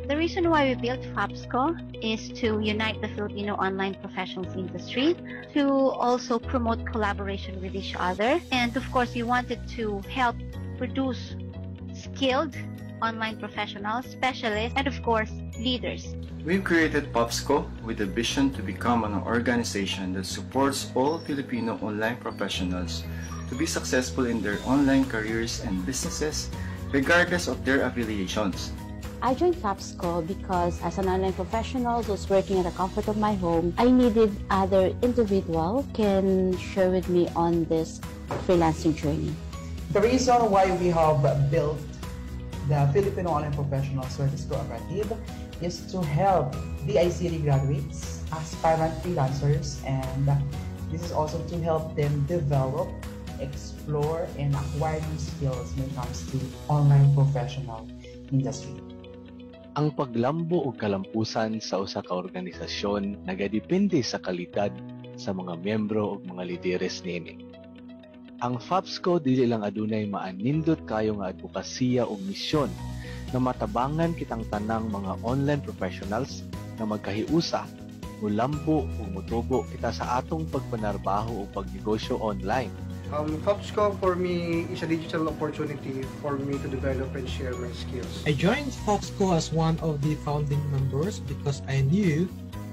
The reason why we built FAPSCO is to unite the Filipino online professionals industry, to also promote collaboration with each other, and of course we wanted to help produce skilled online professionals, specialists, and of course leaders. We've created FAPSCO with a vision to become an organization that supports all Filipino online professionals to be successful in their online careers and businesses, regardless of their affiliations. I joined FAPSCO because as an online professional who's working at the comfort of my home, I needed other individual can share with me on this freelancing journey. The reason why we have built the Filipino Online Professional Service Cooperative is to help the ICT graduates, aspirant freelancers, and this is also to help them develop, explore, and acquire new skills when it comes to online professional industry. Ang paglambo o kalampusan sa usa ka organisasyon nagadepende sa kalidad sa mga miyembro o mga lideres niini. Ang FAPSCO dili lang adunay maanindot kayo nga advokasya o misyon na matabangan kitang tanang mga online professionals na magkahiusa, mulambo o mutubo kita sa atong pagpanarbaho o pagnegosyo online. FAPSCO for me is a digital opportunity for me to develop and share my skills. I joined FAPSCO as one of the founding members because I knew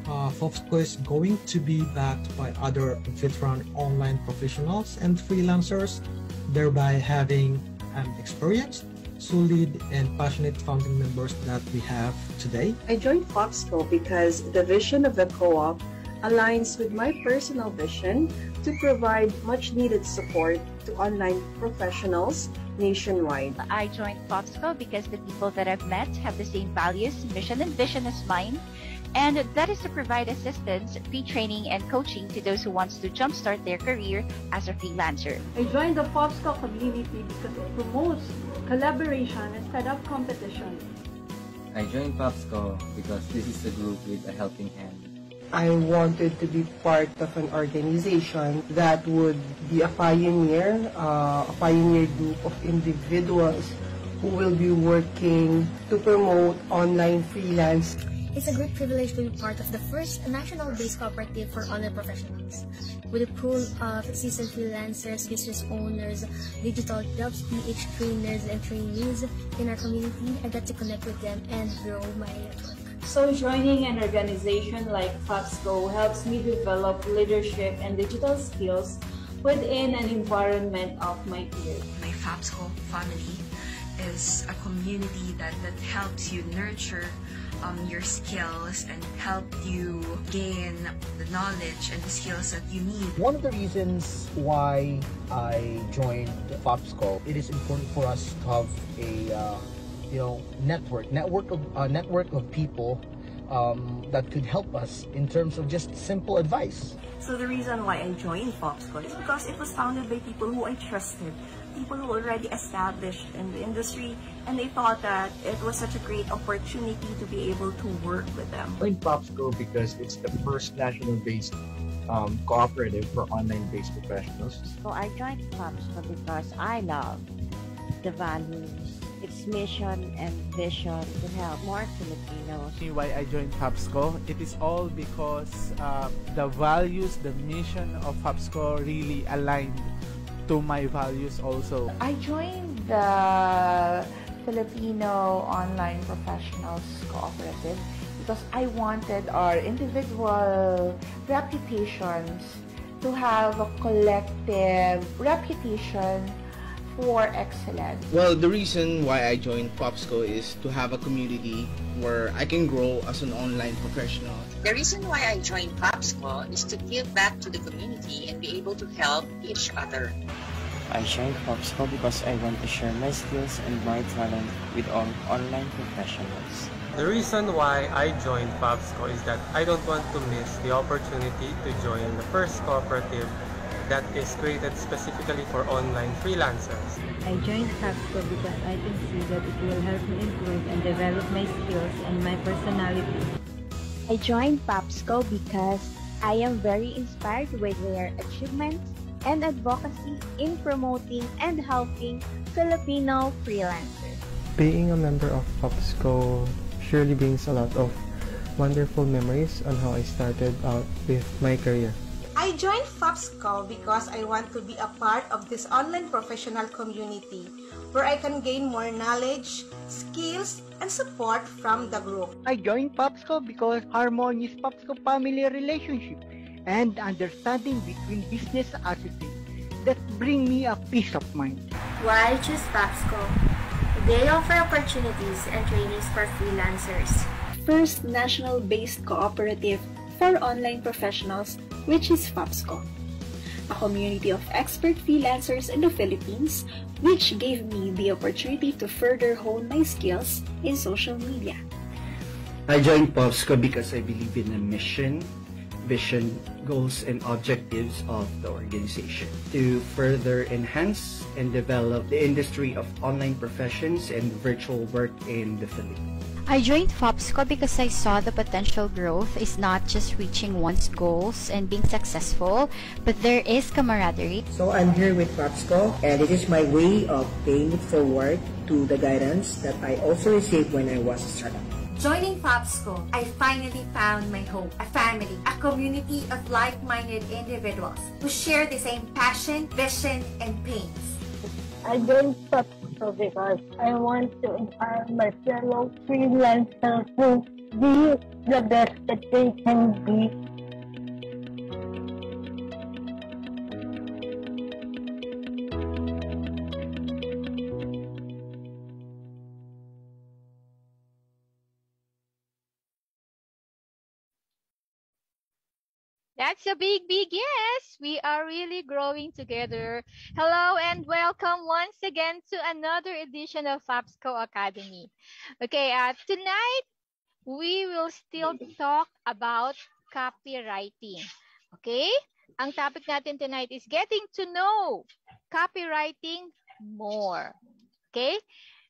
FAPSCO is going to be backed by other veteran online professionals and freelancers, thereby having an experienced, solid, and passionate founding members that we have today. I joined FAPSCO because the vision of the co-op aligns with my personal vision to provide much-needed support to online professionals nationwide. I joined FAPSCO because the people that I've met have the same values, mission, and vision as mine, and that is to provide assistance, free training, and coaching to those who want to jumpstart their career as a freelancer. I joined the FAPSCO community because it promotes collaboration instead of competition. I joined FAPSCO because this is a group with a helping hand. I wanted to be part of an organization that would be a pioneer group of individuals who will be working to promote online freelance. It's a great privilege to be part of the first national-based cooperative for online professionals. With a pool of seasoned freelancers, business owners, digital jobs, PH trainers, and trainees in our community, I got to connect with them and grow my network. So joining an organization like FAPSCO helps me develop leadership and digital skills within an environment of my peers. My FAPSCO family is a community that helps you nurture your skills and help you gain the knowledge and the skills that you need. One of the reasons why I joined FAPSCO, it is important for us to have a network of people that could help us in terms of just simple advice. So the reason why I joined FAPSCO is because it was founded by people who I trusted, people who already established in the industry, and they thought that it was such a great opportunity to be able to work with them. I joined FAPSCO because it's the first national-based cooperative for online-based professionals. So I joined FAPSCO because I love the values, its mission and vision to help more Filipinos. Why I joined FAPSCO, it is all because the values, the mission of FAPSCO really aligned to my values also. I joined the Filipino Online Professionals Cooperative because I wanted our individual reputations to have a collective reputation for excellence. Well, the reason why I joined FAPSCO is to have a community where I can grow as an online professional. The reason why I joined FAPSCO is to give back to the community and be able to help each other. I joined FAPSCO because I want to share my skills and my talent with all online professionals. The reason why I joined FAPSCO is that I don't want to miss the opportunity to join the first cooperative that is created specifically for online freelancers. I joined FAPSCO because I can see that it will help me improve and develop my skills and my personality. I joined FAPSCO because I am very inspired with their achievements and advocacy in promoting and helping Filipino freelancers. Being a member of FAPSCO surely brings a lot of wonderful memories on how I started out with my career. I joined FAPSCO because I want to be a part of this online professional community where I can gain more knowledge, skills, and support from the group. I joined FAPSCO because harmonious FAPSCO family relationship and understanding between business associates that bring me a peace of mind. Why choose FAPSCO? They offer opportunities and trainings for freelancers. First national-based cooperative for online professionals, which is FAPSCO. A community of expert freelancers in the Philippines, which gave me the opportunity to further hone my skills in social media. I joined FAPSCO because I believe in the mission, vision, goals, and objectives of the organization to further enhance and develop the industry of online professions and virtual work in the Philippines. I joined FAPSCO because I saw the potential growth is not just reaching one's goals and being successful, but there is camaraderie. So I'm here with FAPSCO, and it is my way of paying it forward to the guidance that I also received when I was a startup. Joining FAPSCO, I finally found my home, a family, a community of like-minded individuals who share the same passion, vision, and pains. I joined FAPSCO because I want to empower my fellow freelancers to be the best that they can be. That's a big yes. We are really growing together. Hello and welcome once again to another edition of FAPSCO Academy. Okay, tonight we will still talk about copywriting. Okay? Ang topic natin tonight is getting to know copywriting more. Okay?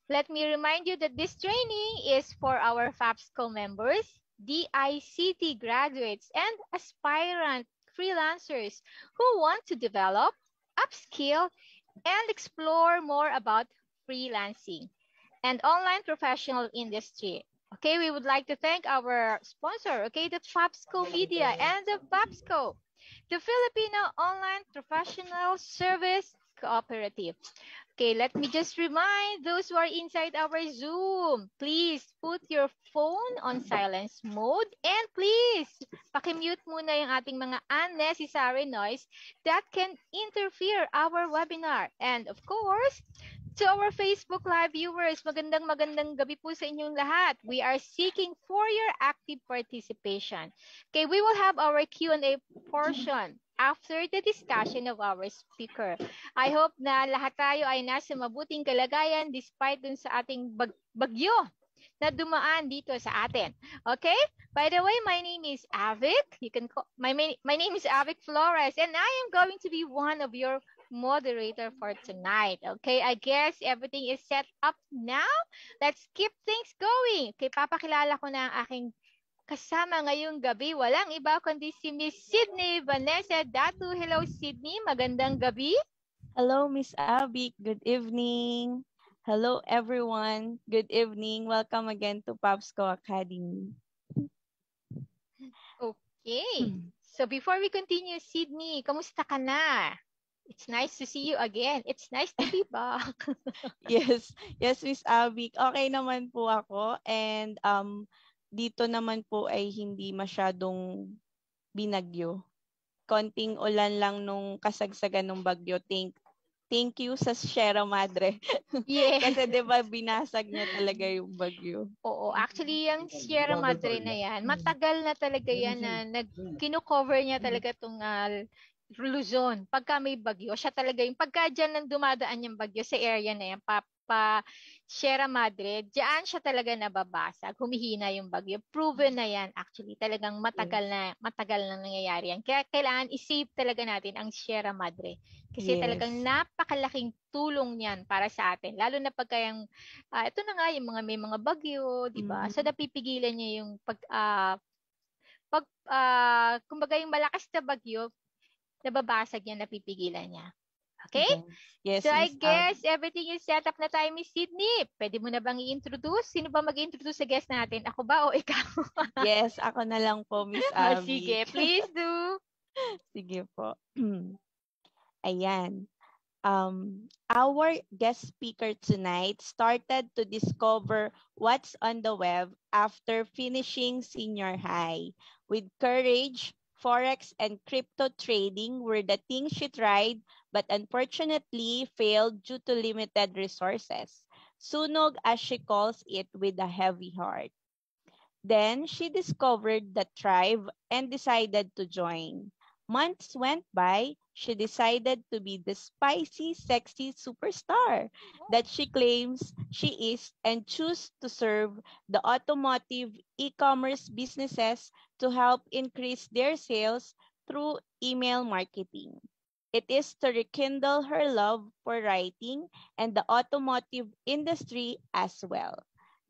Let me remind you that this training is for our FAPSCO members, DICT graduates, and aspirant freelancers who want to develop, upskill, and explore more about freelancing and online professional industry. Okay, we would like to thank our sponsor, okay, the FAPSCO Media and the FAPSCO, the Filipino Online Professional Service Cooperative. Okay, let me just remind those who are inside our Zoom, please put your phone on silence mode and please pakimute muna yung ating mga unnecessary noise that can interfere our webinar. And of course, to our Facebook Live viewers, magandang gabi po sa inyong lahat. We are seeking for your active participation. Okay, we will have our Q&A portion after the discussion of our speaker. I hope na lahat tayo ay nasa mabuting kalagayan despite dun sa ating bagyo na dumaan dito sa atin. Okay? By the way, my name is Avic. You can call, my name is Avic Flores, and I am going to be one of your moderator for tonight. Okay? I guess everything is set up now. Let's keep things going. Okay, papakilala ko na ang aking kasama ngayong gabi, walang iba kundi si Miss Sydney Vanessa Datu. Hello, Sydney. Magandang gabi. Hello, Miss Avic. Good evening. Hello, everyone. Good evening. Welcome again to FAPSCO Academy. Okay. So before we continue, Sydney, kamusta ka na? It's nice to see you again. It's nice to be back. Yes, Miss Avic. Okay naman po ako, and dito naman po ay hindi masyadong binagyo. Konting ulan lang nung kasagsagan ng bagyo. Thank you sa Sierra Madre. Yes. Kasi 'di ba binasag niya talaga yung bagyo. Oo, actually yung Sierra Madre na yan, matagal na talaga yan na kino-cover niya talaga tong Luzon. Pagka may bagyo, siya talaga yung pagka dyan nang dumadaan yung bagyo sa area na yan, Sierra Madre, diyan siya talaga nababasag, humihina yung bagyo. Proven na yan actually, talagang matagal na nangyayari yan. Kaya kailangan i-save talaga natin ang Sierra Madre. Kasi talagang napakalaking tulong niyan para sa atin. Lalo na pagka yung, ito na nga yung may mga bagyo, di ba? So napipigilan niya yung kumbaga yung malakas na bagyo, nababasag yan, napipigilan niya. Okay? Yes, So I Miss guess everything is set up na tayo, Miss Sydney. Pwede mo na bang i-introduce? Sino ba mag-introduce sa guest natin? Ako ba o ikaw? Yes, ako na lang po, Miss Abby. Sige, please do. Sige po. Ayan. Our guest speaker tonight started to discover what's on the web after finishing senior high. With courage, Forex and crypto trading were the things she tried but unfortunately failed due to limited resources. Sunog, as she calls it, with a heavy heart. Then she discovered the tribe and decided to join. Months went by. She decided to be the spicy, sexy superstar that she claims she is and choose to serve the automotive e-commerce businesses to help increase their sales through email marketing. It is to rekindle her love for writing and the automotive industry as well.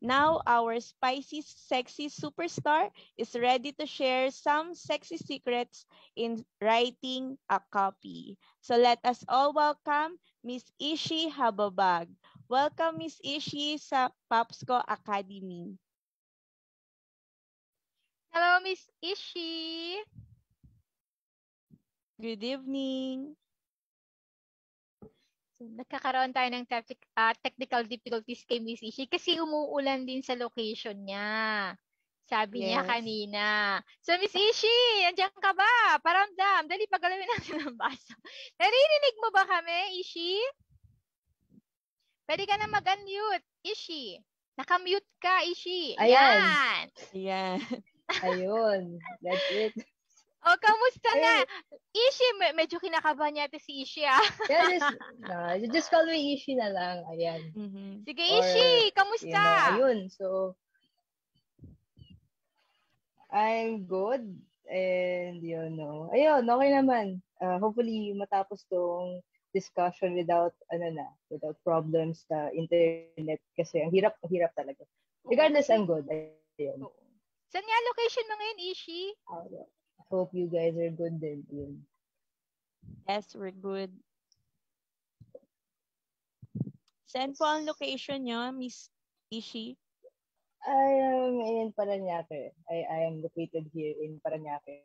Now, our spicy, sexy superstar is ready to share some sexy secrets in writing a copy. So let us all welcome Miss Ishi Hababag. Welcome, Miss Ishi, sa Papsco Academy. Hello, Miss Ishi. Good evening. So, nagkakaroon tayo ng technical difficulties kay Miss Ishi kasi umuulan din sa location niya. Sabi niya kanina. So, Miss Ishi, andiyan ka ba? Paramdam. Dali, pagalawin natin ang baso. Naririnig mo ba kami, Ishi? Pwede ka na mag-unmute, Ishi. Naka-mute ka, Ishi. Ayan. Ayan. Ayun. That's it. O, kamusta na? Ishi, medyo kinakabahan yata si Ishi, ah. Yeah, just call me Ishi na lang. Ayan. Sige, Ishi, kamusta? Ayun, so, I'm good. And, ayun, okay naman. Hopefully, matapos tong discussion without problems sa internet. Kasi ang hirap talaga. Regardless, I'm good. Ayun. Saan nga location mo ngayon, Ishi? Hope you guys are good din. Yes, we're good. Saan po ang location nyo, Miss Ishi? I am in Parañaque. I am located here in Parañaque.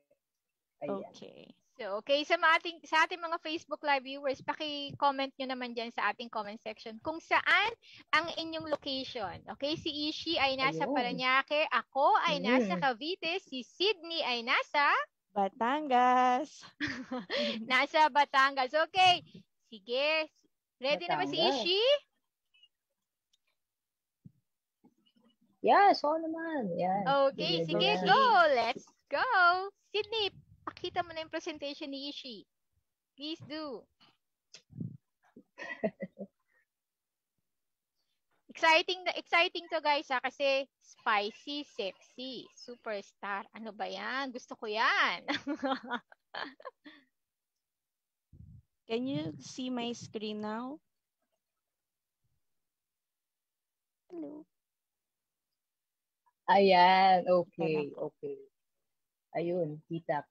Ayan. Okay. So, okay, sa ating mga Facebook Live viewers, paki-comment nyo naman dyan sa ating comment section kung saan ang inyong location. Okay, si Ishi ay nasa Parañaque, ako ay nasa Cavite, si Sydney ay nasa Batangas. Nasa Batangas. Okay. Sige. Ready na ba si Ishi? Yes, oo naman. Yan. Okay, sige, go. Let's go. Sydney, pakita mo na yung presentation ni Ishi. Please do. Exciting to guys kasi spicy, sexy, superstar. Ano ba yan? Gusto ko yan. Can you see my screen now? Hello. Ayan, okay. Ayun, kita.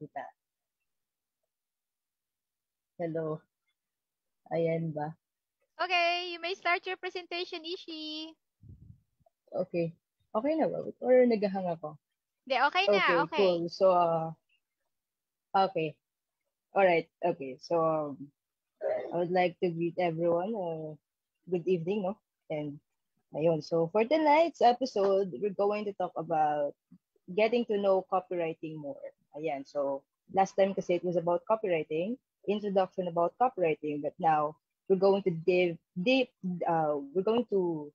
Hello. Ayan ba? Okay, you may start your presentation, Ishi. Okay. Okay na ba? Or naghahang ako? Hindi, okay na. Okay. Cool. So, okay. Alright. Okay. So, I would like to greet everyone. Good evening, no? And, ayun. So, for tonight's episode, we're going to talk about getting to know copywriting more. Ayan. So, last time kasi it was about copywriting, introduction about copywriting, but now, we're going to we're going to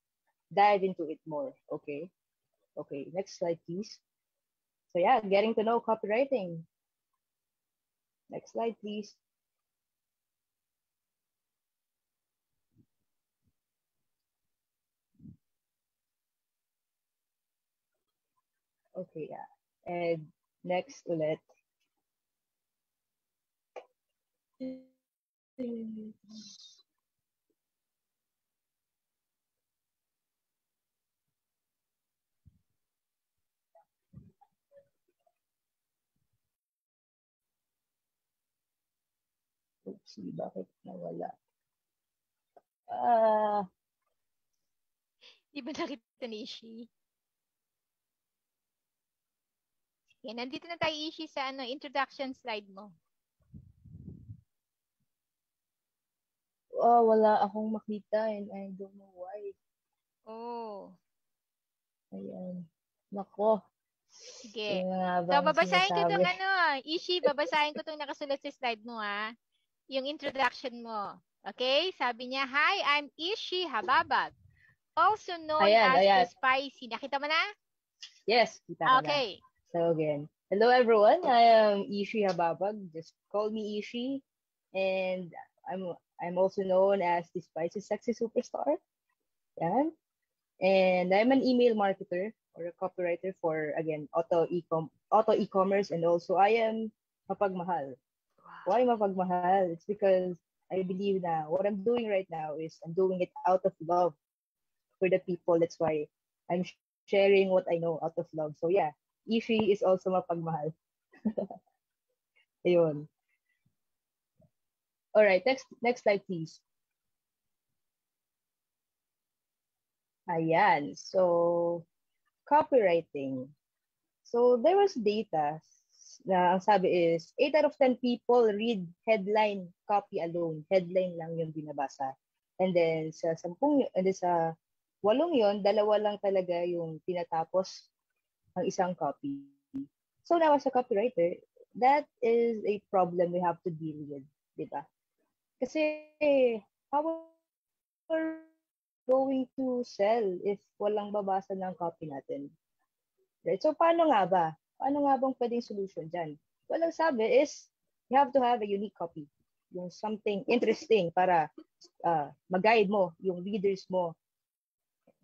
dive into it more. Okay, next slide, please. So yeah, getting to know copywriting. Next slide, please. Okay, yeah. And next ulit. Oopsie, bakit nawala? Di ba nakita ni Ishi? Yan, nandito na tayo, Ishi, sa introduction slide mo. Wala akong makita and I don't know why. Oh. Ayan. Nako. Sige. So, babasahin ko itong Ishi, babasahin ko itong nakasulat sa slide mo, ha? Yung introduction mo. Okay? Sabi niya, "Hi, I'm Ishi Hababag, also known as the Spicy." Nakita mo na? Yes, kita ko na. So again, hello everyone. I am Ishi Hababag. Just call me Ishi. And I'm also known as the Spicy Sexy Superstar. Yan. And I'm an email marketer or a copywriter for, again, auto e-commerce, and also I am mapagmahal. Why mapagmahal? It's because I believe na what I'm doing right now is I'm doing it out of love for the people. That's why I'm sharing what I know out of love. So yeah, Ishi is also mapagmahal. Ayun. All right, next slide, please. Ayan. So, copywriting. So, there was data na ang sabi is 8 out of 10 people read headline copy alone. Headline lang yung binabasa. And then sa 8 yon, 2 lang talaga yung tinatapos ng isang copy. So now as a copywriter, that is a problem we have to deal with, di ba? Kasi how are going to sell if walang babasa ng copy natin? Right? So paano nga ba? Paano nga bang pwedeng solution dyan? Well, ang sabi is, you have to have a unique copy. Yung something interesting para mag-guide mo yung readers mo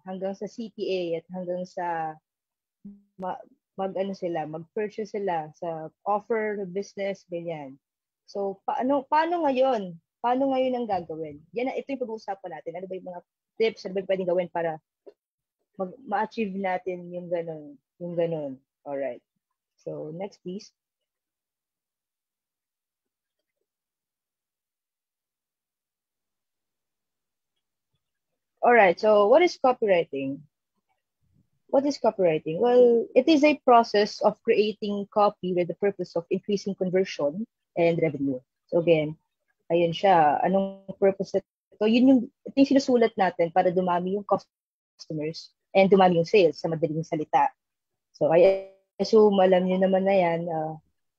hanggang sa CPA at hanggang sa mag-purchase sila sa offer, business, ganyan. So, paano ngayon? Paano ngayon ang gagawin? Ito yung pag-uusapan natin. Ano ba yung mga tips? Ano ba yung pwedeng gawin para ma-achieve natin yung ganun? Alright. So, next please. Alright, so what is copywriting? What is copywriting? Well, it is a process of creating copy with the purpose of increasing conversion and revenue. So again, ayun siya. Anong purpose ito? Ito yung sinusulat natin para dumami yung customers and dumami yung sales sa madaling salita. So I assume alam niyo naman na yan,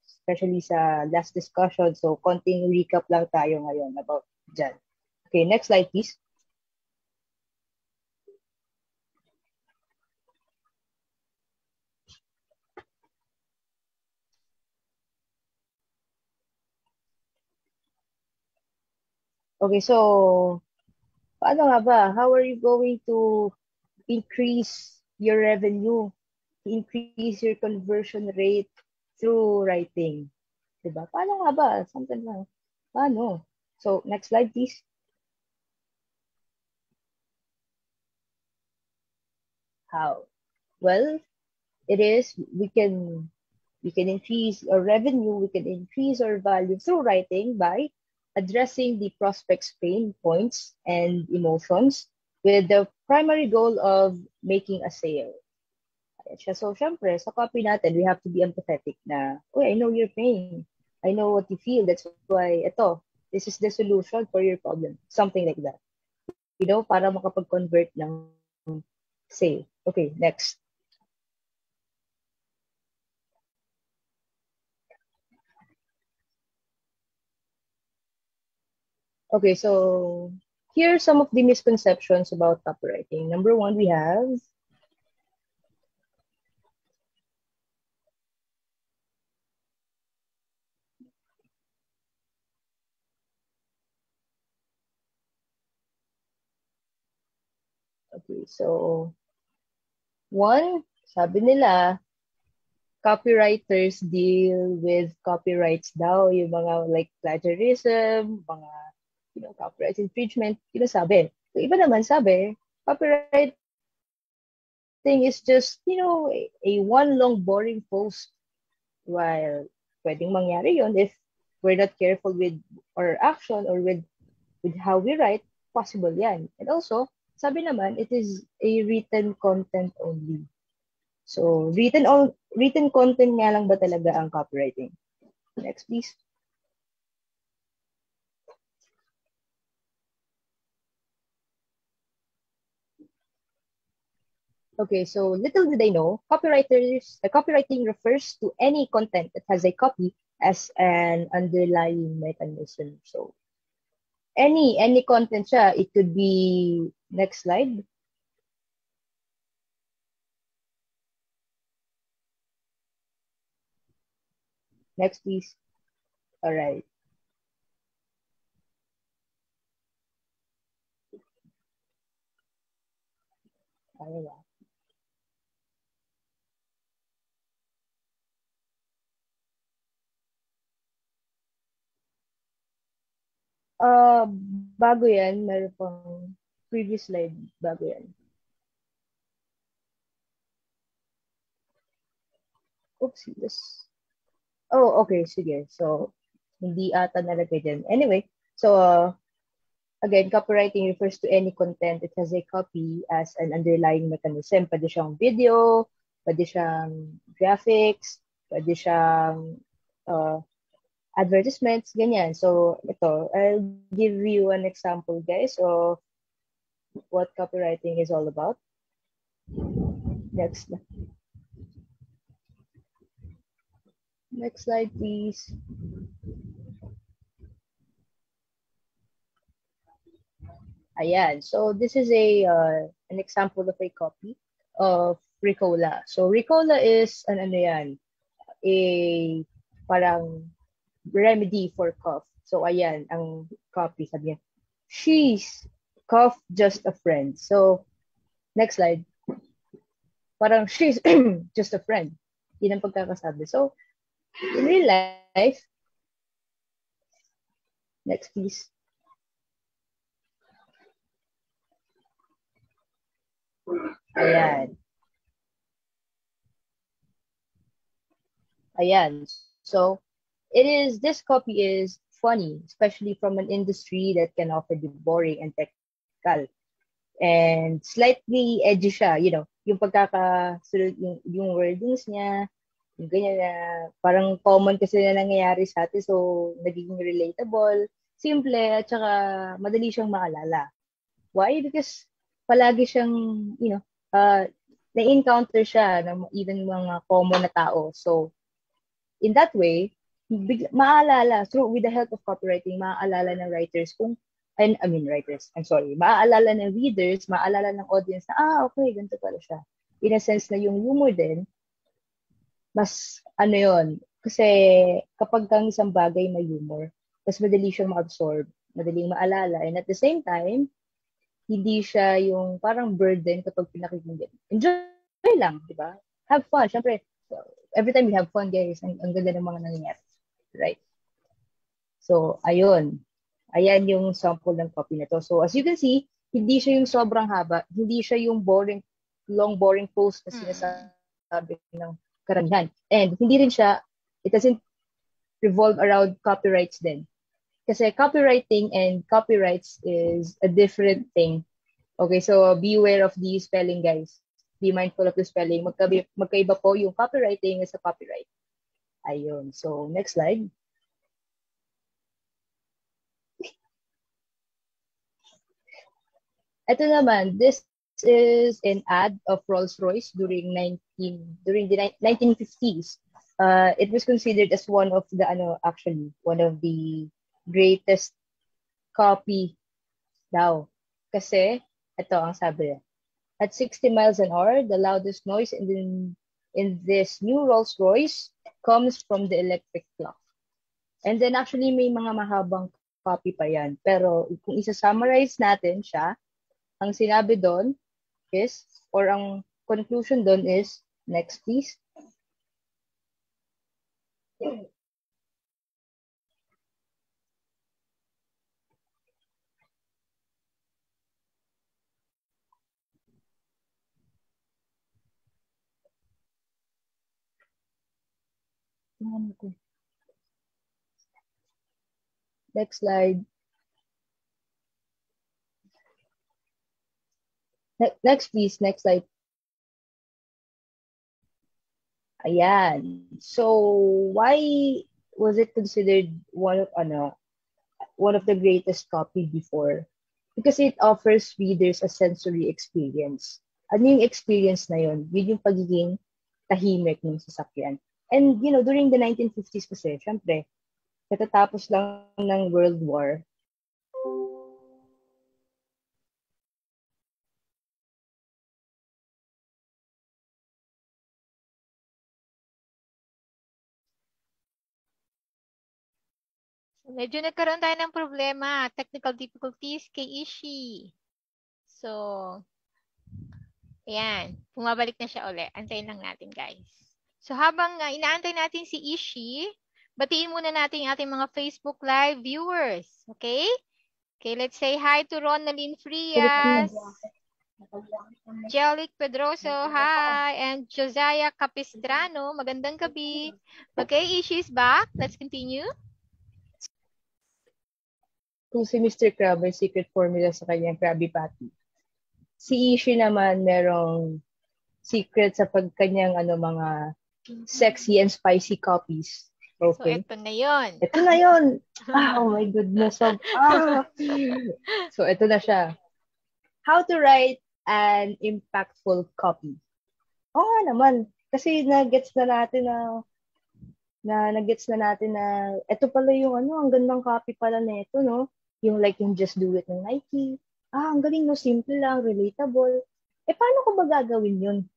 especially sa last discussion. So konting recap lang tayo ngayon about dyan. Okay, next slide please. Okay, so paano nga ba? How are you going to increase your revenue, increase your conversion rate through writing? Diba? Paano nga ba? Something lang. Paano? So, next slide, please. How? Well, it is, we can increase our revenue, we can increase our value through writing by addressing the prospect's pain points and emotions with the primary goal of making a sale. So, syempre, sa copy natin, we have to be empathetic na, I know your pain. I know what you feel. That's why, this is the solution for your problem. Something like that. Para makapag-convert ng sale. Okay, next. Okay, so here are some of the misconceptions about copywriting. Number 1, we have okay, so 1, sabi nila, copywriters deal with copyrights daw, yung mga like plagiarism, mga copyright infringement, sabi. So, iba naman sabi, copywriting is just, a one long boring post. While pwedeng mangyari yon if we're not careful with our action or with how we write, possible yan. And also, sabi naman, it is a written content only. So, written content nga lang ba talaga ang copywriting? Next, please. Okay, so little did I know, copywriting refers to any content that has a copy as an underlying mechanism. So, any content siya, it could be, next slide. Next, please. All right. Ano ba? Bago yan, meron pang previous slide bago yan. Oops, yes. Oh, okay, sige. So, hindi ata nalagay dyan. Anyway, so, again, copywriting refers to any content that has a copy as an underlying mechanism. Pwede siyang video, pwede siyang graphics, pwede siyang advertisements, ganyan. So, ito, I'll give you an example, guys, of what copywriting is all about. Next. Next slide, please. Ayan. So, this is an example of a copy of Ricola. So, Ricola is ano yan, a parang remedy for cough. So, ayan, ang copy, sabi niya, she's cough just a friend. So, next slide. Parang she's just a friend. Yun ang pagkakasabi. So, in real life, next please. Ayan. Ayan. So, this copy is funny, especially from an industry that can often be boring and technical. And slightly edgy siya, yung pagkakasunod, yung wordings niya, yung ganyan na, parang common kasi na nangyayari sa atin, so nagiging relatable, simple, at saka madali siyang maalala. Why? Because palagi siyang, na-encounter siya ng even mga common na tao. So, in that way, maaalala, with the help of copywriting, maaalala ng writers maaalala ng readers, maaalala ng audience na, okay, ganito pala siya. In a sense na yung humor din, mas, kasi kapag kang isang bagay may humor, mas madali siyang ma-absorb, madaling maalala, and at the same time, hindi siya yung parang burden kapag pinakikinggan. Enjoy lang, di ba? Have fun. Siyempre, every time we have fun, guys, ang ganda ng mga nangyayari. Right? So, ayun. Ayan yung sample ng copy na to. So, as you can see, hindi siya yung sobrang haba. Hindi siya yung long boring post na sinasabi ng karamihan. And hindi rin siya, it doesn't revolve around copyrights din. Kasi copywriting and copyrights is a different thing. Okay, so beware of the spelling, guys. Be mindful of the spelling. Magkaiba po yung copywriting sa copyright. Ayun. So, next slide. Ito naman, this is an ad of Rolls-Royce during the 1950s. It was considered as one of the greatest copy daw. Kasi, ito ang sabi. At 60 miles an hour, the loudest noise in this new Rolls-Royce comes from the electric clock. And then actually may mga mahabang copy pa yan. Pero kung isa-summarize natin siya, ang sinabi doon is, or ang conclusion doon is, next please. Next slide. Next, please. Next slide. Ayan. So, why was it considered one of the greatest copy before? Because it offers readers a sensory experience. Ano yung experience na yun? Yun yung pagiging tahimik ng sasakyan. And, during the 1950s kasi, syempre, katatapos lang ng World War, Medyo nagkaroon tayo ng problema. Technical difficulties kay Ishi. So, ayan. Pumabalik na siya ulit. Antayin lang natin, guys. So, habang inaantay natin si Ishi, batiin muna natin yung ating mga Facebook Live viewers. Okay? Okay, let's say hi to Ronaldine Frias, Jelic Pedroso, hi, and Josiah Capistrano. Magandang gabi. Okay, Ishi is back. Let's continue. Kung si Mr. Crab may secret formula sa kanyang Krabby Patty. Si Ishi naman merong secret sa pagkanyang mga sexy and spicy copies. Okay. So, ito na yun. Ito na yun. Oh my goodness. So, ito na siya. How to write an impactful copy. Oo nga naman. Kasi nag-gets na natin na ito pala yung ang gandang copy pala na ito, no? Yung Just Do It ng Nike. Ang galing, no? Simple lang, relatable. Paano ko ba gagawin yun?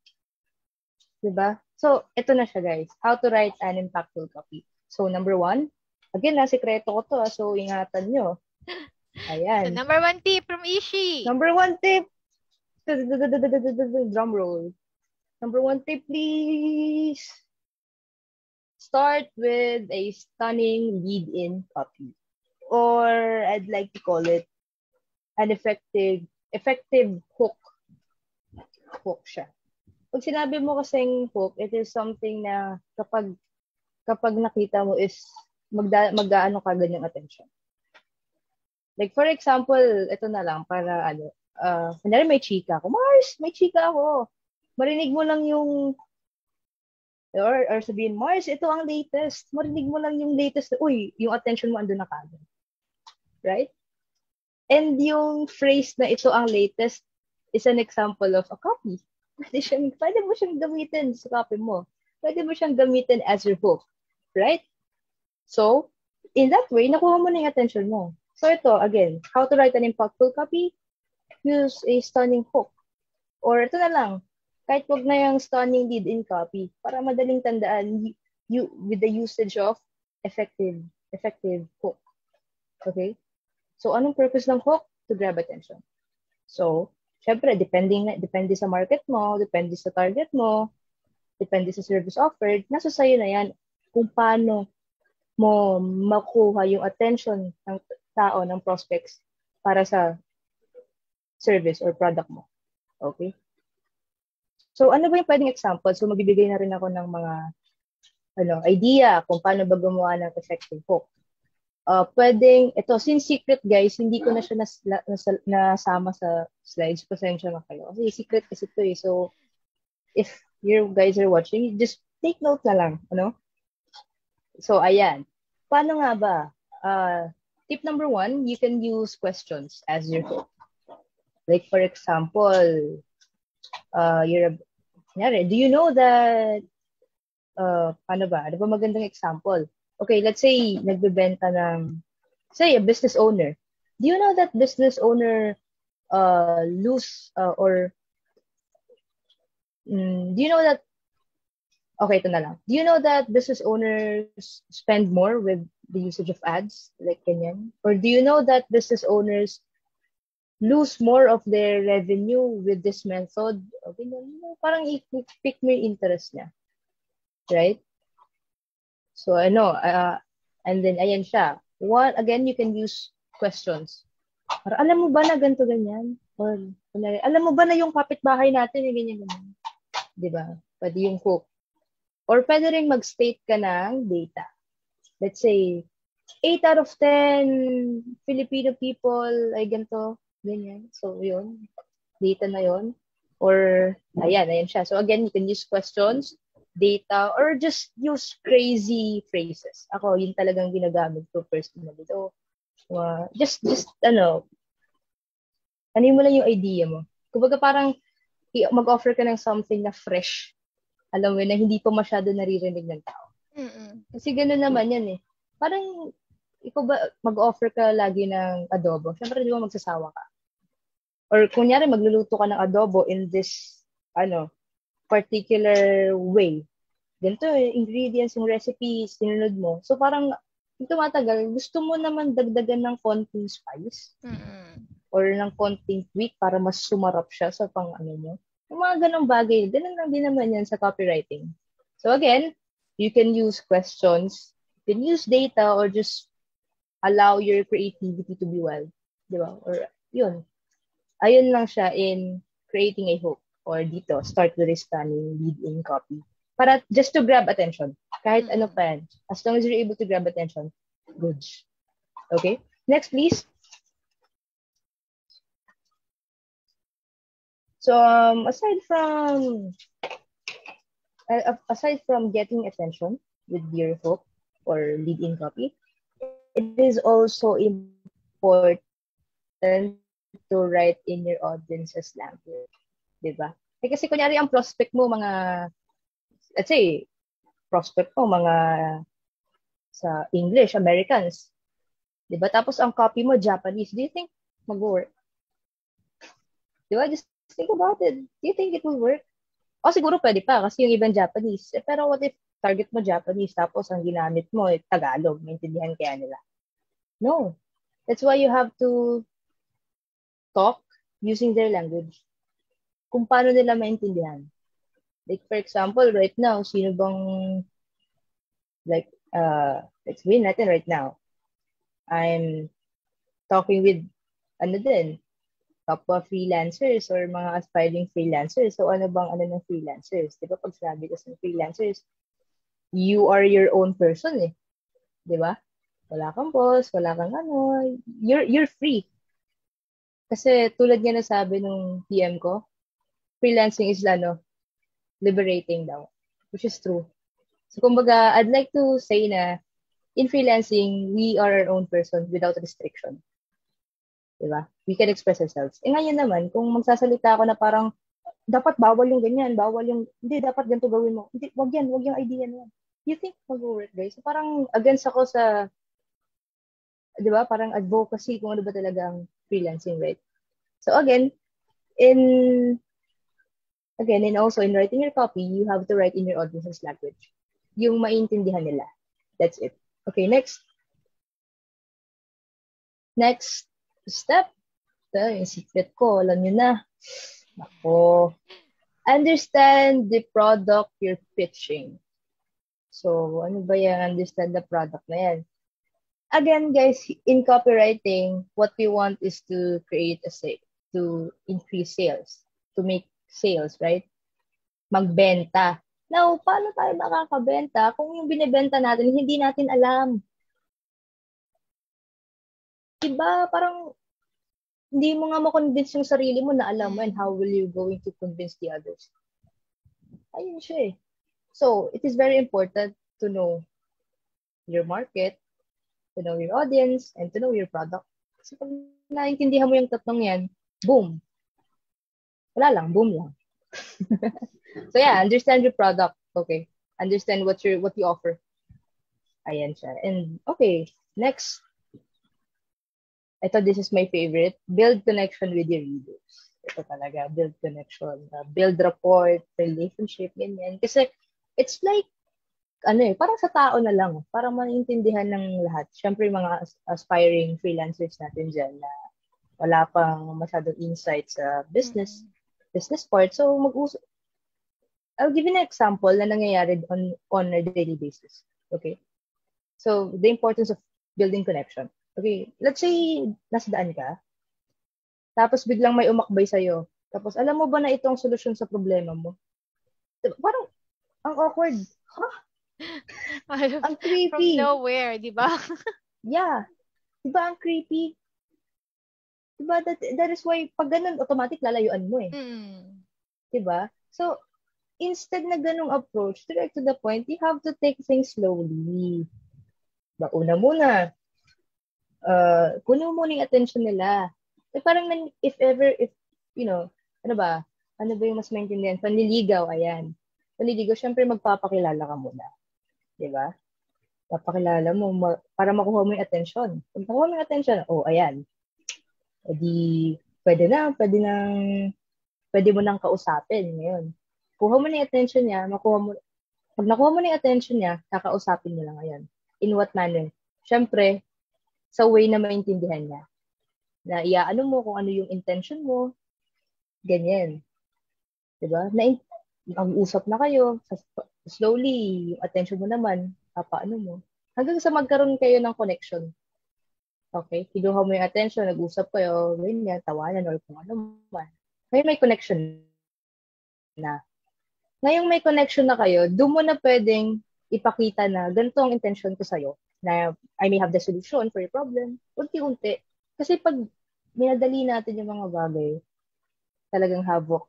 Diba? So, ito na siya, guys. How to write an impactful copy. So, number 1. Again, sekreto ko to. So, ingatan nyo. Ayan. So, number 1 tip from Ishi. Number 1 tip. Drum roll. Number 1 tip, please. Start with a stunning lead-in copy. Or I'd like to call it an effective hook. Hook siya. Pag sinabi mo kasing hook, it is something na kapag nakita mo is mag-aano kagad yung attention. Like for example, ito na lang para kunyari may chika ako. Mars, may chika ako. Marinig mo lang yung or sabihin, Mars, ito ang latest. Marinig mo lang yung latest. Uy, yung attention mo andun na kagad. Right? And yung phrase na ito ang latest is an example of a copy. Pwede mo siyang gamitin sa copy mo. Pwede mo siyang gamitin as your hook. Right? So, in that way, nakuha mo na yung attention mo. So ito, again, how to write an impactful copy? Use a stunning hook. Or ito na lang, kahit wag na yung stunning lead-in copy para madaling tandaan with the usage of effective hook. Okay? So, anong purpose ng hook? To grab attention. So, syempre, depende sa market mo, depende sa target mo, depende sa service offered, nasa sayo na yan kung paano mo makuha yung attention ng tao, ng prospects para sa service or product mo. Okay? So, ano ba yung pwedeng example? So, magbibigay na rin ako ng mga idea kung paano ba gumawa ng effective hook. Pwedeng, ito, since secret guys, hindi ko na siya nasama sa slides. Pasensya na kayo. Kasi secret kasi ito eh. So, if you guys are watching, just take note na lang. So, ayan. Paano nga ba? Tip number 1, you can use questions as your hook. Like, for example, do you know that, paano ba? Ano ba magandang example? Okay, let's say, nagbebenta ng, say, a business owner. Do you know that business owner do you know that, okay, ito na lang. Do you know that business owners spend more with the usage of ads? Like, ganyan? Or do you know that business owners lose more of their revenue with this method? Okay, parang i-pick mo yung interest niya. Right? So, and then, ayan siya. Again, you can use questions. Para, alam mo ba na ganito, ganyan? Or, alam mo ba na yung kapitbahay natin, ganyan, ganyan? Diba? Pwede yung hook. Or pwede rin mag-state ka ng data. Let's say, 8 out of 10 Filipino people ay ganito, ganyan. So, yun. data na yon. Or, ayan siya. So again, you can use questions, data, or just use crazy phrases. Ako, yun talagang ginagamit ko personally. So, just ano mo lang yung idea mo. Kumbaga parang mag-offer ka ng something na fresh. Alam mo, na hindi pa masyado naririnig ng tao. Kasi gano'n naman yan eh. Parang, ikaw ba, mag-offer ka lagi ng adobo? Siyempre, di ba magsasawa ka? Or kunyari, magluluto ka ng adobo in this, particular way. Ganito ingredients, yung recipes, sinunod mo. So parang, tumatagal, gusto mo naman dagdagan ng konting spice. Or ng konting tweak para mas sumarap siya sa mo. Yung mga ganong bagay, ganun lang din naman yan sa copywriting. So again, you can use questions, you can use data, or just allow your creativity to be wild. Di ba? Or yun. Ayun lang siya in creating a hook. Or dito, start with a stunning lead-in copy. Para just to grab attention. Kahit ano pa yan. As long as you're able to grab attention, good. Okay? Next, please. So, aside from getting attention with your hook or lead-in copy, it is also important to write in your audience's language. Diba? Kasi kunyari ang prospect mo, let's say, mga sa English, Americans. Diba? Tapos ang copy mo, Japanese. Do you think mag-work? Diba? Just think about it. Do you think it will work? O siguro pwede pa kasi yung ibang Japanese. Pero what if target mo Japanese tapos ang ginamit mo Tagalog? Maintindihan kaya nila? No. That's why you have to talk using their language. Kung paano nila maintindihan. Like, for example, right now, sino bang, let's win natin right now. I'm talking with, kapwa freelancers or mga aspiring freelancers. So, ano ng freelancers? Diba, pag sinabi ko sa freelancers, you are your own person eh. Diba? Wala kang boss, wala kang you're free. Kasi tulad nga nasabi nung PM ko, freelancing is liberating daw, which is true. So, kumbaga, I'd like to say na in freelancing, we are our own person without restriction. Diba? We can express ourselves. Ngayon naman, kung magsasalita ako na parang, dapat bawal yung ganyan, hindi, dapat ganito gawin mo. Hindi, wag yung idea na yan. You think mag-work, guys? So, parang against ako sa, diba, parang advocacy kung ano ba talaga ang freelancing, right? So, again, also in writing your copy, you have to write in your audience's language. Yung maintindihan nila. That's it. Okay, next. Next step. Ito, yung secret ko. Alam nyo na. Ako. Understand the product you're pitching. So, ano ba yung understand the product na yan? Again, guys, in copywriting, what we want is to create a sale, to increase sales, to make sales, right? Magbenta. Now, paano tayo makakabenta kung yung binibenta natin, hindi natin alam? Diba, parang hindi mo nga makonvince yung sarili mo na alam mo, and how will you going to convince the others? Ayun siya eh. So, it is very important to know your market, to know your audience, and to know your product. Kasi pag naintindihan mo yung tatlong yan, boom. Wala lang, boom lang. So yeah, understand your product. Okay. Understand what you offer. Ayan siya. And okay, next. I thought this is my favorite. Build connection with your readers. Ito talaga, build connection. Build rapport, relationship, ganyan. Kasi it's like, parang sa tao na lang. Para maintindihan ng lahat. Siyempre, mga aspiring freelancers natin dyan na wala pang masyadong insight sa business part. So, I'll give you an example na nangyayari on a daily basis. Okay? So, the importance of building connection. Okay, let's say, nasa daan ka, tapos biglang may umakbay sa'yo. Tapos, alam mo ba na itong solusyon sa problema mo? Parang, ang awkward. Huh? Ang creepy. From nowhere, di ba? Yeah. Di ba ang creepy? Diba? That is why, pag ganun, automatic lalayuan mo eh. Diba? So, instead na ganung approach, direct to the point, you have to take things slowly. Una muna, puno mo yung attention nila. Parang, if ano ba yung mas maintindihan? Panliligaw, ayan. Panliligaw, syempre magpapakilala ka muna. Diba? Papakilala mo, para makuha mo yung attention. Kung makuha mo yung attention, ayan. Edi, pwede mo nang kausapin ngayon. Kuha mo na yung attention niya, pag nakuha mo na yung attention niya, kakausapin mo lang ngayon. In what manner? Syempre, sa way na maintindihan niya. Na iaano mo kung ano yung intention mo, ganyan. Diba? Mag-usap na kayo, slowly, yung attention mo naman, papaano mo. Hanggang sa magkaroon kayo ng connection. Okay? Kinuha mo yung attention, nag-usap kayo, ganyan, tawanan, or kung ano man. Ngayon may connection na. Ngayong may connection na kayo, doon mo na pwedeng ipakita na ganito ang intention ko sa'yo, na I may have the solution for your problem, unti-unti. Kasi pag minadali natin yung mga bagay, talagang havoc.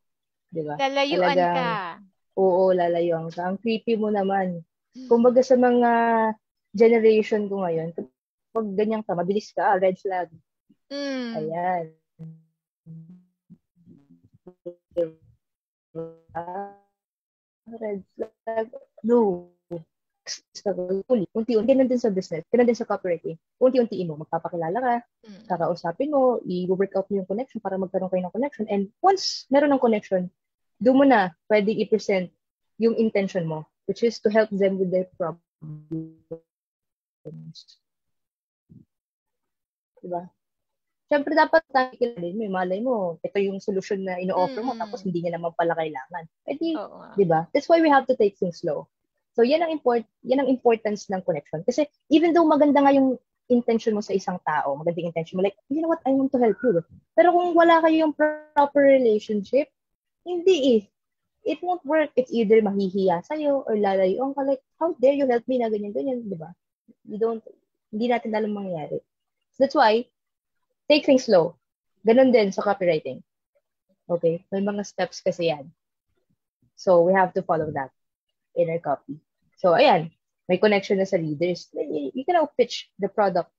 Diba? Lalayuan ka. Oo, lalayuan ka. Ang creepy mo naman. Kumbaga sa mga generation ko ngayon, pag ganyan ka, mabilis ka, red flag. Ayan. Red flag. No. Unti-unti, ganun din sa business, ganun din sa copywriting. Unti-untiin mo, magpapakilala ka, kakausapin mo, i-work out mo yung connection para magkaroon kayo ng connection. And once meron ng connection, doon mo na pwedeng i-present yung intention mo, which is to help them with their problems. Diba? Siyempre, dapat nakikilala mo, malay mo, ito yung solution na ino-offer mo, tapos hindi niya naman pala kailangan. Diba? That's why we have to take things slow. So, yan ang importance ng connection. Kasi, even though maganda nga yung intention mo sa isang tao, magandang intention mo, like, you know what, I want to help you. Pero kung wala kayong proper relationship, hindi eh. It won't work. It's either mahihiya sa'yo or lalayuan ka, like, how dare you help me na ganyan-ganyan, di ba? Hindi natin alam mangyayari. So, that's why, take things slow. Ganon din sa copywriting. Okay? May mga steps kasi yan. So, we have to follow that in our copy. So, ayan, may connection na sa readers. You can now pitch the product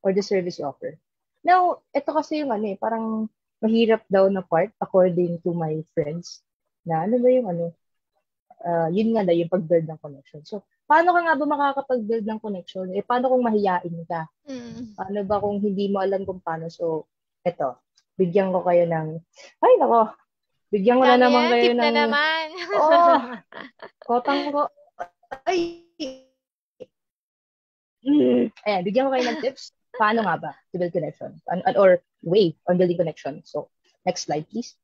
or the service you offer. Now, ito kasi yung parang mahirap daw na part according to my friends na ano ba yung yun nga daw yung pag-build ng connection. So, paano ka nga ba makakapag-build ng connection? Paano kung mahiyain ka? Paano ba kung hindi mo alam kung paano? So, eto, bigyan ko kayo ng, bigyan ko na naman kayo ng... Tip na naman. Kotang ko. Ayan, bigyan ko kayo ng tips. Paano nga ba to build connection? Or way on building connection. So, next slide, please.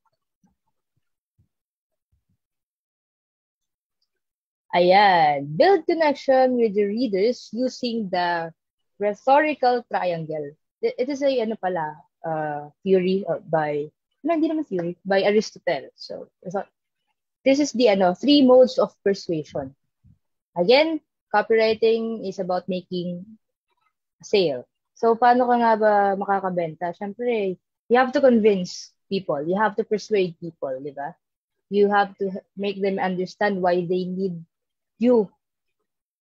Ayan. Build connection with the readers using the rhetorical triangle. It is a, theory by... hindi naman theory, by Aristotle. So, this is the 3 modes of persuasion. Again, copywriting is about making a sale. So, paano ka nga ba makakabenta? Siyempre, you have to convince people. You have to persuade people, di ba? You have to make them understand why they need you.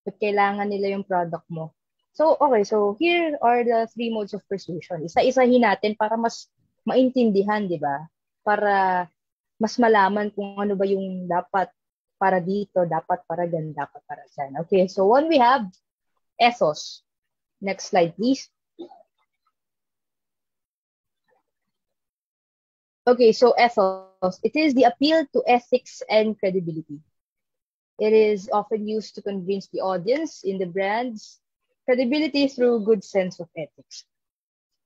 But kailangan nila yung product mo. So, okay. So, here are the 3 modes of persuasion. Isa-isahin natin para mas maintindihan, di ba? Para mas malaman kung ano ba yung dapat para dito, dapat para dyan, dapat para dyan. Okay, so one we have ethos. Next slide, please. Okay, so ethos. It is the appeal to ethics and credibility. It is often used to convince the audience in the brand's credibility through good sense of ethics.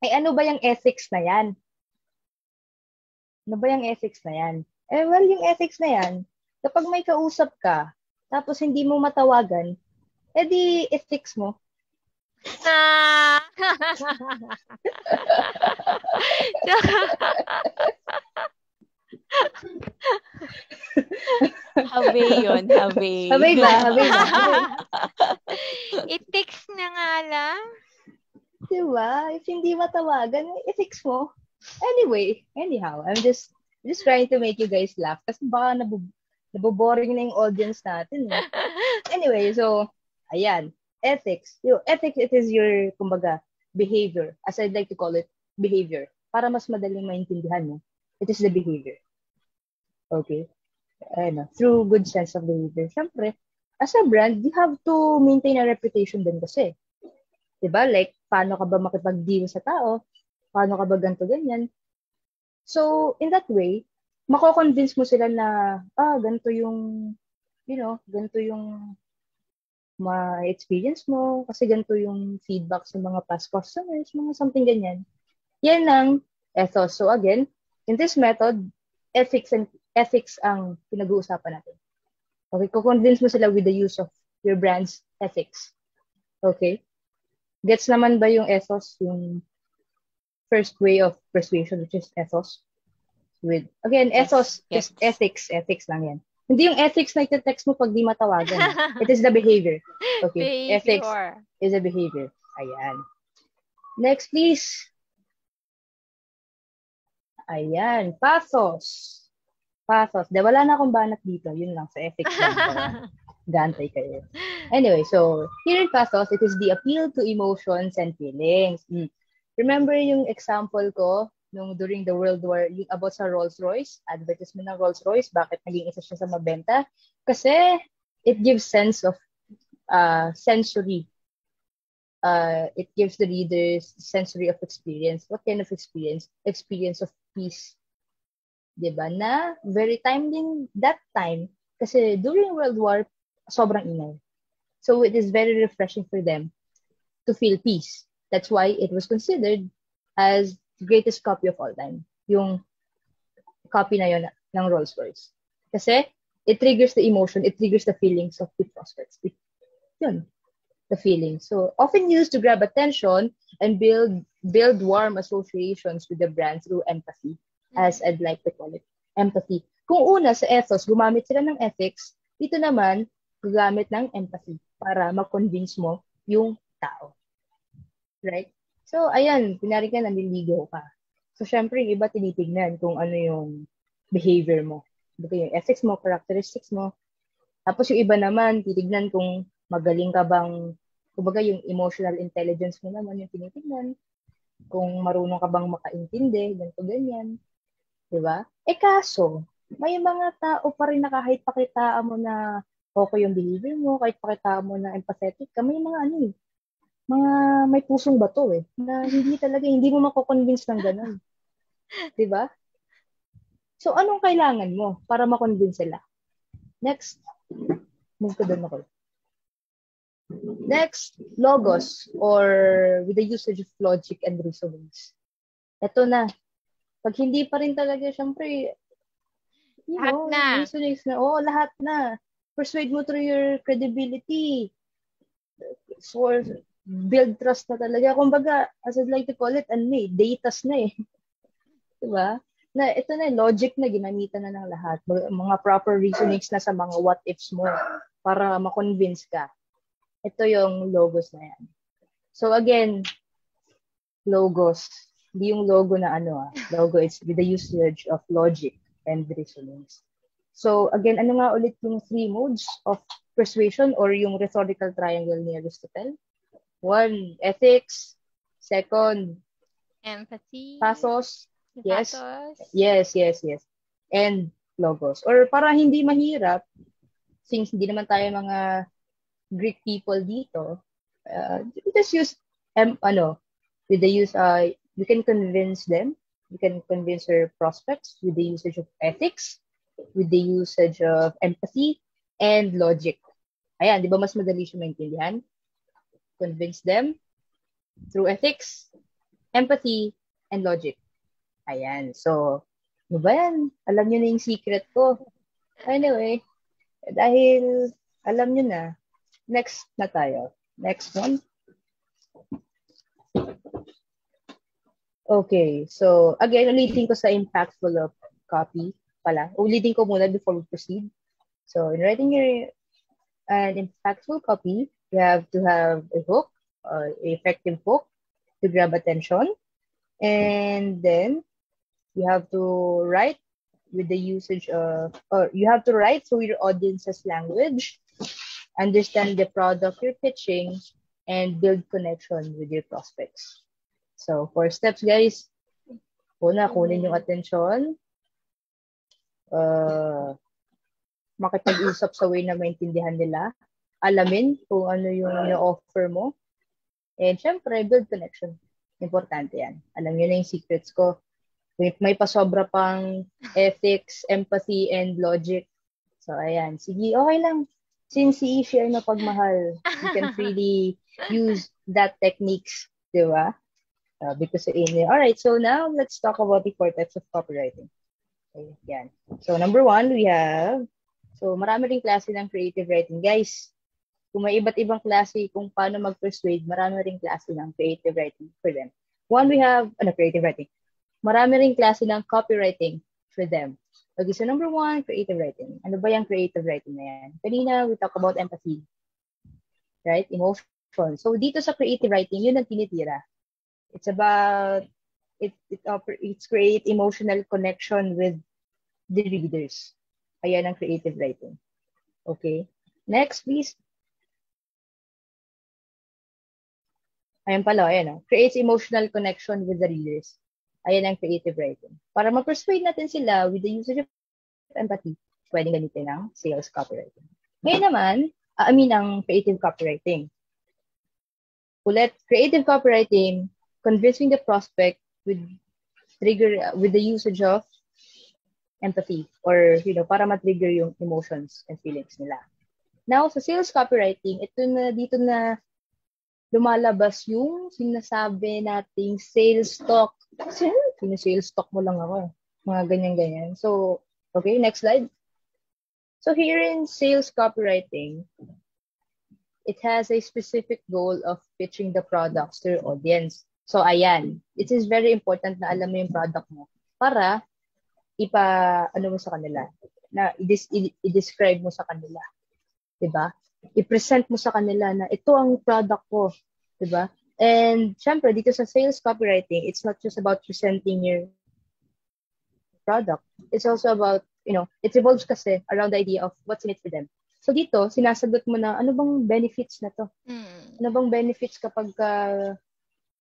Ano ba yung ethics na yan? Ano ba yung ethics na yan? Well, yung ethics na yan, kapag may kausap ka, tapos hindi mo matawagan, edi ethics mo. Habe yun, habe. Habe ba? Ethics na nga lang. Diba? If hindi matawagan, ethics mo. Anyhow, I'm just trying to make you guys laugh kasi baka naboboring na yung audience natin. Anyway, so, ayan. Ethics. Ethics, it is your, kumbaga, behavior. As I'd like to call it, behavior. Para mas madaling maintindihan mo. It is the behavior. Okay? Through good sense of behavior. Siyempre, as a brand, you have to maintain a reputation din kasi. Diba? Like, paano ka ba makipag-deal sa tao? Paano ka ba ganito, ganyan? So, in that way, mako-convince mo sila na, ganito yung, ganito yung ma-experience mo, kasi ganito yung feedback sa mga past customers, mga something ganyan. Yan ang ethos. So, again, in this method, ethics ang pinag-uusapan natin. Okay, ko-convince mo sila with the use of your brand's ethics. Okay? Gets naman ba yung ethos, yung first way of persuasion, which is ethos? Ethos, just ethics lang yan. Hindi yung ethics na ite-text mo pag di matawagan. It is the behavior. Okay, ethics is a behavior. Ayan. Next, please. Ayan, pathos. Wala na akong banat dito. Yun lang, sa ethics lang. Gantay kayo. Anyway, so, here in pathos, it is the appeal to emotions and feelings. Remember yung example ko during the World War, yung about sa Rolls-Royce, advertisement ng Rolls-Royce, bakit naging isa siya sa mabenta? Kasi it gives sense of sensory. It gives the readers sensory of experience. What kind of experience? Experience of peace. Diba? Na very timely that time. Kasi during World War, sobrang ingay. So it is very refreshing for them to feel peace. That's why it was considered as the greatest copy of all time. Yung copy na yun ng Rolls-Royce. Kasi it triggers the emotion, it triggers the feelings of the prospects. Yun, the feelings. So often used to grab attention and build warm associations with the brand through empathy, as I'd like to call it. Empathy. Kung una sa ethos, gumamit sila ng ethics, dito naman, gagamit ng empathy para ma-convince mo yung tao. Right? So, ayan, pinari ka, naliligaw ka. So, syempre, yung iba tinitignan kung ano yung behavior mo. Yung ethics mo, characteristics mo. Tapos yung iba naman, titignan kung magaling ka bang, kumbaga yung emotional intelligence mo naman yung tinitignan. Kung marunong ka bang makaintindi, ganito, ganyan. Diba? Kaso, may mga tao pa rin na kahit pakitaan mo na okay yung behavior mo, kahit pakitaan mo na empathetic ka, may mga mga may pusong bato na hindi mo mako-convince ng ganun. Diba? So, anong kailangan mo para ma-convince sila? Next. Move ko doon ako. Next, logos or with the usage of logic and resonance. Ito na. Pag hindi pa rin talaga, syempre, resonance na. Lahat na. Persuade mo through your credibility. So, build trust na talaga. Kumbaga, as I'd like to call it, datas na diba? Na ito na, logic na, ginamitan na ng lahat. Mga proper reasonings na sa mga what-ifs mo para ma-convince ka. Ito yung logos na yan. So again, logos. Hindi yung logo na logo is with the usage of logic and resonance. So again, ano nga ulit yung three modes of persuasion or yung rhetorical triangle ni Aristotle? One, ethics. Second, empathy. Pathos. Yes. Pathos. Yes. And logos. Or para hindi mahirap, since hindi naman tayo mga Greek people dito, just use, with the use, you can convince them, you can convince your prospects with the usage of ethics, with the usage of empathy, and logic. Ayan, di ba mas madali siya maintindihan? Convince them through ethics, empathy, and logic. Ayan. So, ano ba yan? Alam nyo na yung secret ko. Anyway, dahil alam nyo na, next na tayo. Next one. Okay. So, again, ulitin ko sa impactful of copy pala. Ulitin ko muna before we proceed. So, in writing an impactful copy, you have to have a hook, or effective hook to grab attention. And then, You have to write with the usage of, or you have to write through your audience's language, understand the product you're pitching, and build connection with your prospects. So, 4 steps, guys. Una, kunin yung atensyon. Makipag-usap sa way na maintindihan nila. Alamin kung ano yung offer mo. And syempre, build connection. Importante yan. Alam nyo na yung secrets ko. May pasobra pang ethics, empathy, and logic. So, ayan. Sige, okay lang. Since si Ishi ay mapagmahal, you can freely use that techniques, di ba? Because alright, so now let's talk about the 4 types of copywriting. Okay, yan. So, number 1, we have, so marami ring klase ng creative writing. Guys, kung may iba't ibang klase kung paano mag-persuade, marami ring klase ng creative writing for them. One, we have, creative writing. Marami ring klase ng copywriting for them. Okay, so number 1, creative writing. Ano ba yung creative writing na yan? Kanina, we talk about empathy. Right? Emotion. So, dito sa creative writing, yun ang tinitira. It's about, it's create emotional connection with the readers. Ayan ang creative writing. Okay? Next, please. Ayan pala, ayan. Creates emotional connection with the readers. Ayan ang creative writing. Para ma-persuade natin sila with the usage of empathy, pwedeng gamitin ng sales copywriting. Ngayon naman, ang creative copywriting. Ulit, creative copywriting, convincing the prospect with the usage of empathy or, para ma-trigger yung emotions and feelings nila. Now, sa sales copywriting, dito na lumalabas yung sinasabi nating sales talk. Kasi, sales talk mo lang ako. Mga ganyan-ganyan. So, okay, next slide. So, here in sales copywriting, it has a specific goal of pitching the products to your audience. So, ayan. It is very important na alam mo yung product mo para mo sa kanila. Na i-describe mo sa kanila. Diba? I-present mo sa kanila na ito ang product ko. Diba? And, syempre, dito sa sales copywriting, it's not just about presenting your product. It's also about, it revolves kasi around the idea of what's in it for them. So, dito, sinasagot mo na, ano bang benefits na to? Ano bang benefits kapag,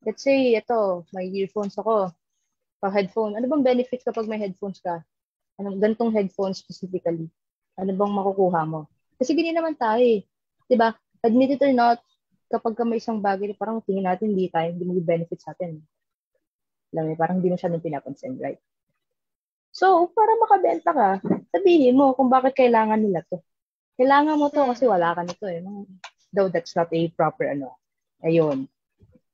let's say, may earphones ako, headphone. Ano bang benefits kapag may headphones ka? Gantong headphones specifically. Ano bang makukuha mo? Kasi ganyan naman tayo eh. Diba? Admit it or not, kapag may isang bagay, parang tingin natin hindi mag-benefit sa atin. Alam mo, parang hindi mo siya nung pinapansin, right? So, para makabenta ka, sabihin mo kung bakit kailangan nila to. Kailangan mo to kasi wala ka nito eh. Though that's not a proper Ayun.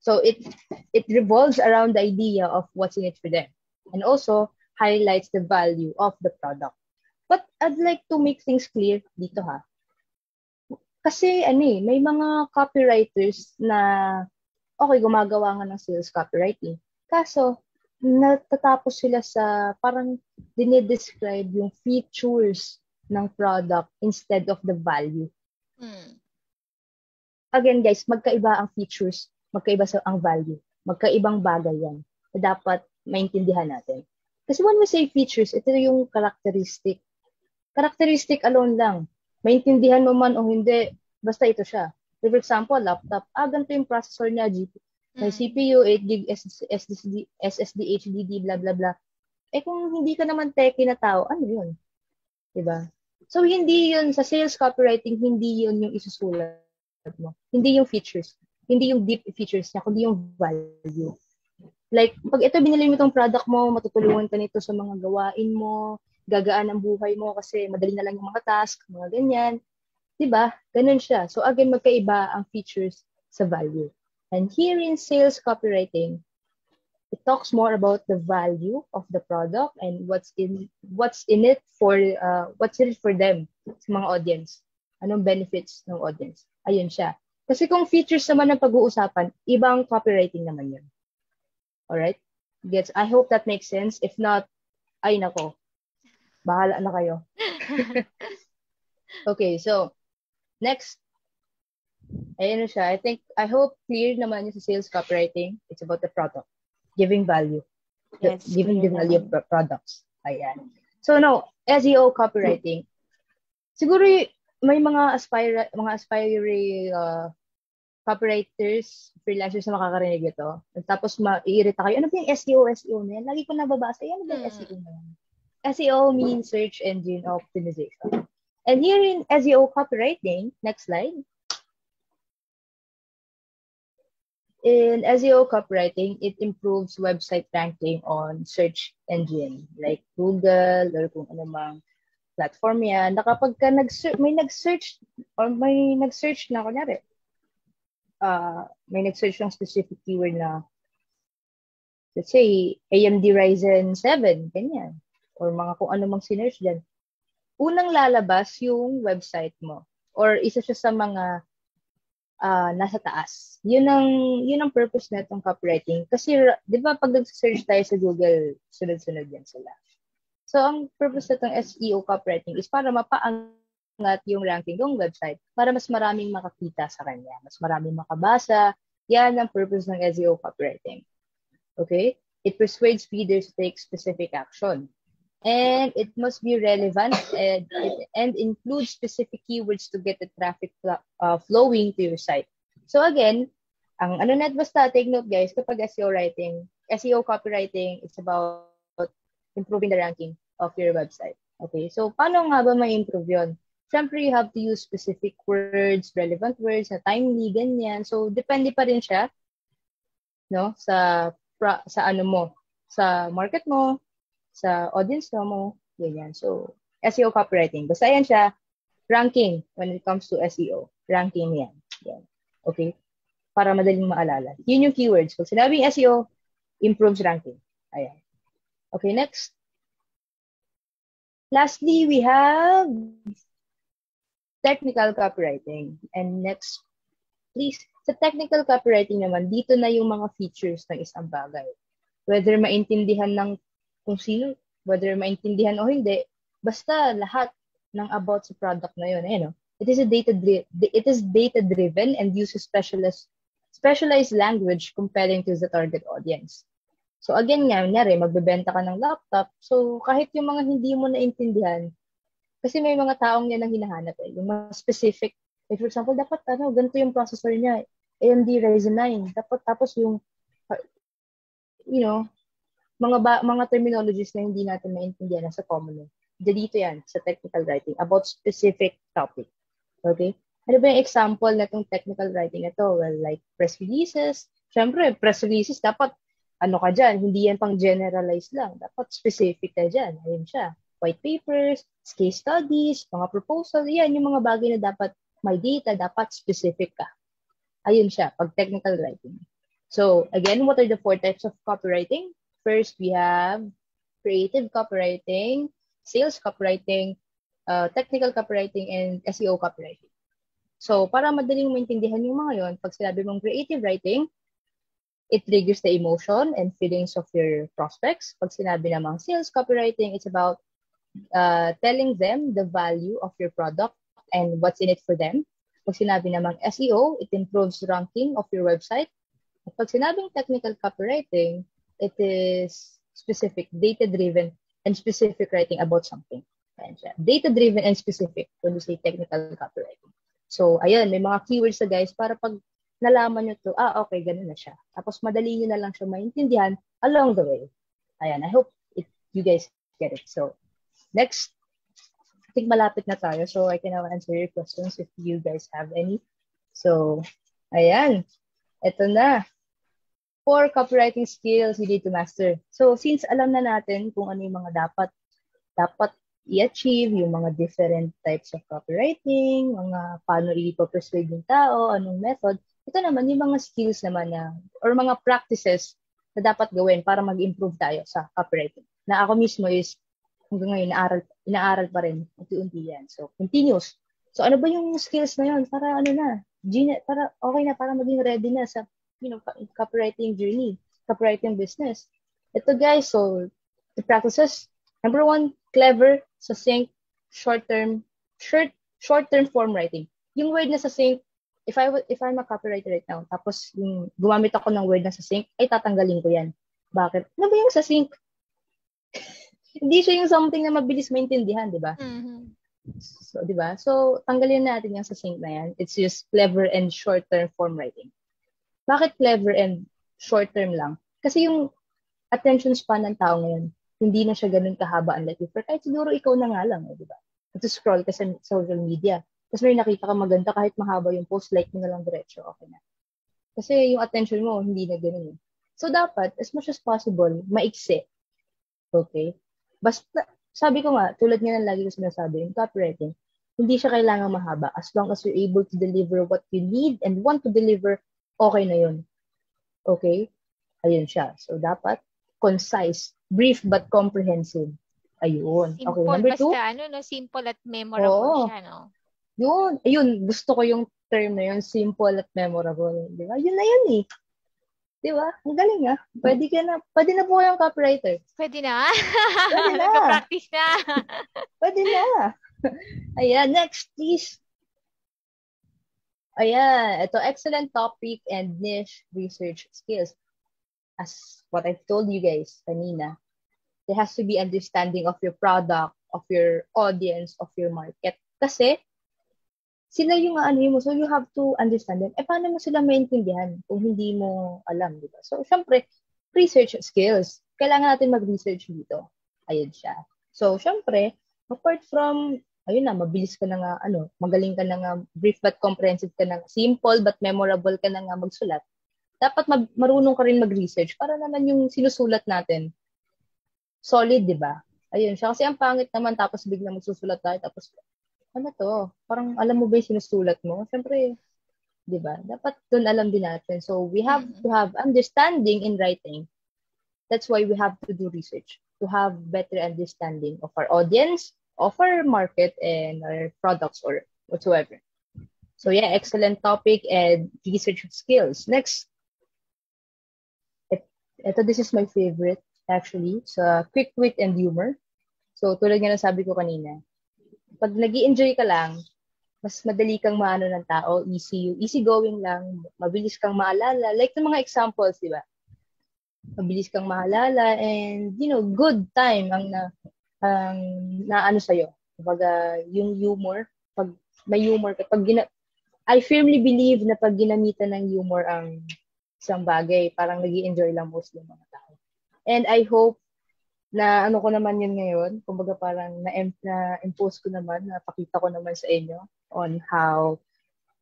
So, it revolves around the idea of what's in it for them. And also, highlights the value of the product. But I'd like to make things clear dito ha. Kasi may mga copywriters na gumagawa nga ng sales copywriting. Kaso, natatapos sila sa parang dinidescribe yung features ng product instead of the value. Again, guys, magkaiba ang features, magkaiba ang value. Magkaibang bagay yan na dapat maintindihan natin. Kasi when we say features, ito yung characteristic. Characteristic alone lang. Maintindihan mo man o hindi, basta ito siya. For example, laptop. Ganito yung processor niya, may CPU, 8GB, SSD, HDD, blah, blah, blah. Kung hindi ka naman techie na tao, ano yun? Diba? So, hindi yun, sa sales copywriting, hindi yun yung isusulat mo. Hindi yung features. Hindi yung deep features niya, kundi yung value. Like, pag ito binili mo itong product mo, matutulungan ka nito sa mga gawain mo, gagaan ang buhay mo kasi madali na lang yung mga task, mga ganyan. Diba? Ganun siya. So again, magkaiba ang features sa value. And here in sales copywriting, it talks more about the value of the product and what's in it for them sa mga audience. Anong benefits ng audience? Ayun siya. Kasi kung features naman ang pag-uusapan, ibang copywriting naman yun. Alright? Gets? I hope that makes sense. If not, ay nako. Bahala na kayo. Okay, so, next. Ayan na siya. I hope clear naman yung sa sales copywriting. It's about the product. Giving value. Yes, given clear the value naman. of products. Ayan. So now, SEO copywriting. Siguro may mga aspiring copywriters, freelancers na makakarinig ito. Tapos maiirita kayo, ano ba yung SEO na yan? Lagi ko nababasa, ano ba yung SEO na yan? SEO means search engine optimization. And here in SEO copywriting, next slide. In SEO copywriting, it improves website ranking on search engine like Google or kung ano mang platform yan. Na kapag ka may nag-search na, kunyari, may nag-search ng specific keyword na, let's say, AMD Ryzen 7, ganyan. Or mga kung ano mang sinearch dyan. Unang lalabas yung website mo. Or isa siya sa mga nasa taas. Yun ang purpose na itong copywriting. Kasi, di ba, pag nag-search tayo sa Google, sunod-sunod yan sila. So, ang purpose na itong SEO copywriting is para mapaangat yung ranking ng website para mas maraming makakita sa kanya, mas maraming makabasa. Yan ang purpose ng SEO copywriting. Okay? It persuades readers to take specific action. And it must be relevant and include specific keywords to get the traffic flowing to your site. So again, ang ano net basta, take note guys, kapag SEO copywriting, it's about improving the ranking of your website. Okay, so paano nga ba ma-improve yun? Siyempre, you have to use specific words, relevant words, na timely, ganyan. So, depende pa rin siya, no, sa ano mo, sa market mo, sa audience mo, ganyan. So, SEO copywriting. Basta yan siya, ranking when it comes to SEO. Ranking yan. Okay? Para madaling maalala. Yun yung keywords. Pag sinabing SEO, improves ranking. Ayan. Okay, next. Lastly, we have technical copywriting. And next, please. Sa technical copywriting naman, dito na yung mga features ng isang bagay. Whether maintindihan ng kung sino, whether maintindihan o hindi, basta lahat ng about sa product na yun. Ayun, no? It is data-driven and uses specialized language compelling to the target audience. So again nga, nyari, magbebenta ka ng laptop, so kahit yung mga hindi mo naintindihan, kasi may mga taong yan ang hinahanap yung mga specific. Like for example, dapat ganito yung processor niya, AMD Ryzen 9. Dapat tapos yung, mga terminologies na hindi natin maintindihan sa common. Dito yan, sa technical writing, about specific topic. Okay? Ano ba yung example na itong technical writing ito? Well, like press releases. Siyempre, press releases, dapat, ka dyan, hindi yan pang generalize lang. Dapat specific ka dyan. Ayun siya. White papers, case studies, mga proposal, yan, yung mga bagay na dapat may data, dapat specific ka. Ayun siya, pag technical writing. So, again, what are the 4 types of copywriting? First, we have creative copywriting, sales copywriting, technical copywriting, and SEO copywriting. So, para madaling maintindihan yung mga yon, pag sinabi mong creative writing, it triggers the emotion and feelings of your prospects. Pag sinabi namang sales copywriting, it's about telling them the value of your product and what's in it for them. Pag sinabi namang SEO, it improves ranking of your website. At pag sinabing technical copywriting, it is specific, data-driven, and specific writing about something. Data-driven and specific when you say technical copywriting. So, ayun, may mga keywords na guys para pag nalaman nyo to, okay, ganun na siya. Tapos madali nyo na lang siya maintindihan along the way. Ayan, I hope you guys get it. So, next, I think malapit na tayo. So, I can now answer your questions if you guys have any. So, ayan, eto na. 4 copywriting skills you need to master. So, since alam na natin kung ano yung mga dapat i-achieve, yung mga different types of copywriting, mga paano i-persuade yung tao, anong method, ito naman yung mga skills naman or mga practices na dapat gawin para mag-improve tayo sa copywriting. Na ako mismo is, hanggang ngayon, inaaral pa rin, unti-unti yan. So, continuous. So, ano ba yung skills na yun? Para para okay na, para maging ready na sa copywriting journey, copywriting business. Ito guys, so the practices, number 1, clever, succinct, short-term form writing. Yung word na succinct, if I'm a copywriter right now, tapos yung gumamit ako ng word na succinct, ay tatanggalin ko yan. Bakit? Ano ba yung sa sync? Hindi siya yung something na mabilis maintindihan, di ba? So, di ba? So, tanggalin natin yung sa sync na yan. It's just clever and short-term form writing. Bakit clever and short-term lang? Kasi yung attention span ng tao ngayon, hindi na siya ganun kahaba unlike before. Kahit siguro ikaw na nga lang, di ba? Scroll ka sa social media. Tapos may nakita ka maganda, kahit mahaba yung post, like mo na lang diretso, okay na. Kasi yung attention mo, hindi na ganun. So, dapat, as much as possible, maiksi. Okay? Basta, sabi ko nga, tulad nga ng lagi ko sinasabi, yung copywriting, hindi siya kailangan mahaba. As long as you're able to deliver what you need and want to deliver, okay na yun. Okay? Ayun siya. So, dapat, concise, brief but comprehensive. Ayun. Simple, okay, number 2. Basta, simple at memorable siya, no? Yun. Ayun, gusto ko yung term na yun, simple at memorable. Di ba? Yun na yun eh. Di ba? Ang galing ah. Pwede na po kayong copywriter. Pwede na? Pwede na. Nagka-practice na. Pwede na. Ayan, next please. Ayan, ito, excellent topic and niche research skills. As what I've told you guys kanina, there has to be understanding of your product, of your audience, of your market. Kasi, sila yung mo, so you have to understand them. Paano mo sila maintindihan kung hindi mo alam, di ba? So, syempre, research skills. Kailangan natin mag-research dito. Ayun siya. So, syempre, apart from, ayun na, mabilis ka na nga, magaling ka na nga, brief but comprehensive ka na, simple but memorable ka na nga magsulat. Dapat marunong ka rin mag-research para naman yung sinusulat natin, solid, di ba? Ayun siya. Kasi ang pangit naman, tapos biglang magsusulat tayo, tapos ano to? Parang alam mo ba yung sinusulat mo? Siyempre, di ba? Dapat dun alam din natin. So, we have to have understanding in writing. That's why we have to do research. To have better understanding of our audience, of our market, and our products or whatsoever. So, yeah, excellent topic and research skills. Next. This is my favorite, actually. So, quick wit and humor. So, tulad nga na sabi ko kanina, pag nag-i-enjoy ka lang, mas madali kang maano ng tao, easy going lang, mabilis kang maalala. Like the mga examples, di ba? Mabilis kang maalala and, good time ang naano sa'yo. Kumbaga, yung humor, pag may humor ka, I firmly believe na pag ginamitan ng humor ang isang bagay, parang nag-i-enjoy lang mostly mga tao. And I hope na ko naman yun ngayon, kumbaga parang na-impose ko naman, napakita ko naman sa inyo on how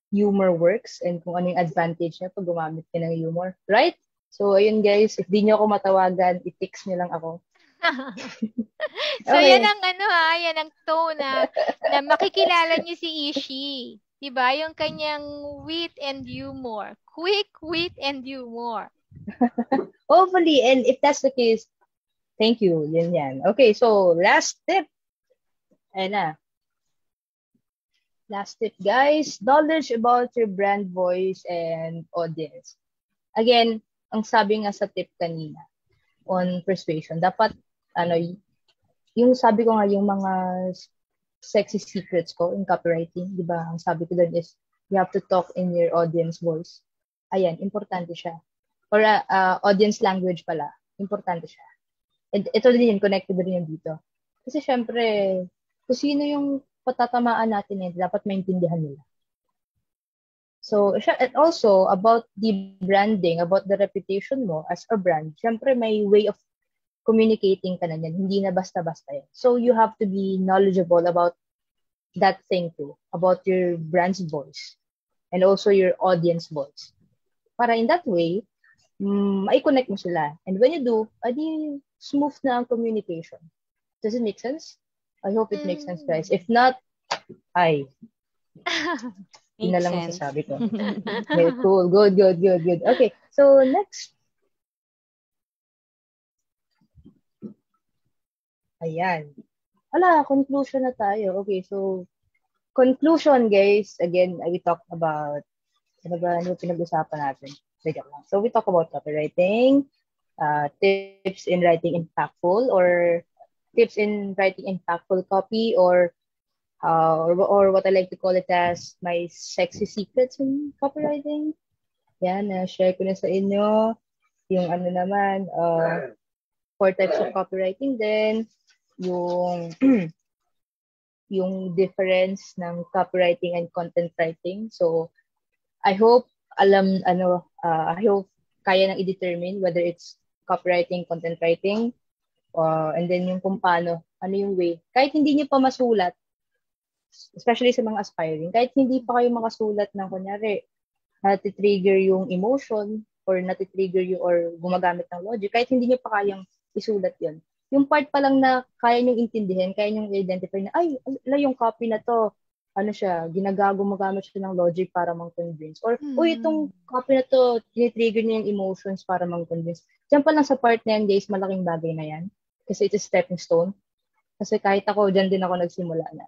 humor works and kung ano yung advantage niya pag gumamit ka ng humor. Right? So, ayun guys, if di nyo ako matawagan, i-text nyo lang ako. So, okay. Yan ang tone na makikilala nyo si Ishi. Diba? Yung kanyang wit and humor. Quick wit and humor. Hopefully, and if that's the case, thank you. Yan. Okay, so last tip. Ayan na. Last tip, guys. Knowledge about your brand voice and audience. Again, ang sabi nga sa tip kanina on persuasion, dapat, yung sabi ko nga, yung mga sexy secrets ko in copywriting, di ba? Ang sabi ko doon is, you have to talk in your audience voice. Ayan, importante siya. Or audience language pala. Importante siya. Ito din, connected rin yung dito. Kasi syempre, kung sino yung patatamaan natin dapat maintindihan nila. So, and also, about the branding, about the reputation mo as a brand, syempre may way of communicating ka na yan. Hindi na basta-basta yan. So, you have to be knowledgeable about that thing too, about your brand's voice and also your audience voice. Para in that way, mai-connect mo sila. And when you do, adi smooth na ang communication. Does it make sense? I hope it makes sense, guys. If not, yun na lang ang sasabi ko. Okay, cool. Good. Okay, so next. Ayan. Conclusion na tayo. Okay, so conclusion, guys. Again, we talked about ano pinag-usapan natin. So we talk about copywriting, tips in writing impactful or tips in writing impactful copy or what I like to call it as my sexy secrets in copywriting. Yan, share ko na sa inyo. Yung ano naman, 4 types of copywriting din, yung yung difference ng copywriting and content writing. So, I hope I hope kaya nang i-determine whether it's copywriting, content writing, and then yung kung paano, ano yung way. Kahit hindi niyo pa masulat, especially sa mga aspiring, kahit hindi pa kayo makasulat ng kunyari, nati-trigger yung emotion or nati-trigger yung or gumagamit ng logic, kahit hindi niyo pa kayang isulat yon. Yung part pa lang na kaya niyong intindihin, kaya niyong identify na, ay, yung copy na to, ano siya, gumagamit siya ng logic para mang-convince. Or, itong copy na to, tinitrigger niya yung emotions para mang-convince. Diyan pa lang sa part na yan, guys, malaking bagay na yan. Kasi it's a stepping stone. Kasi kahit ako, dyan din ako nagsimula na.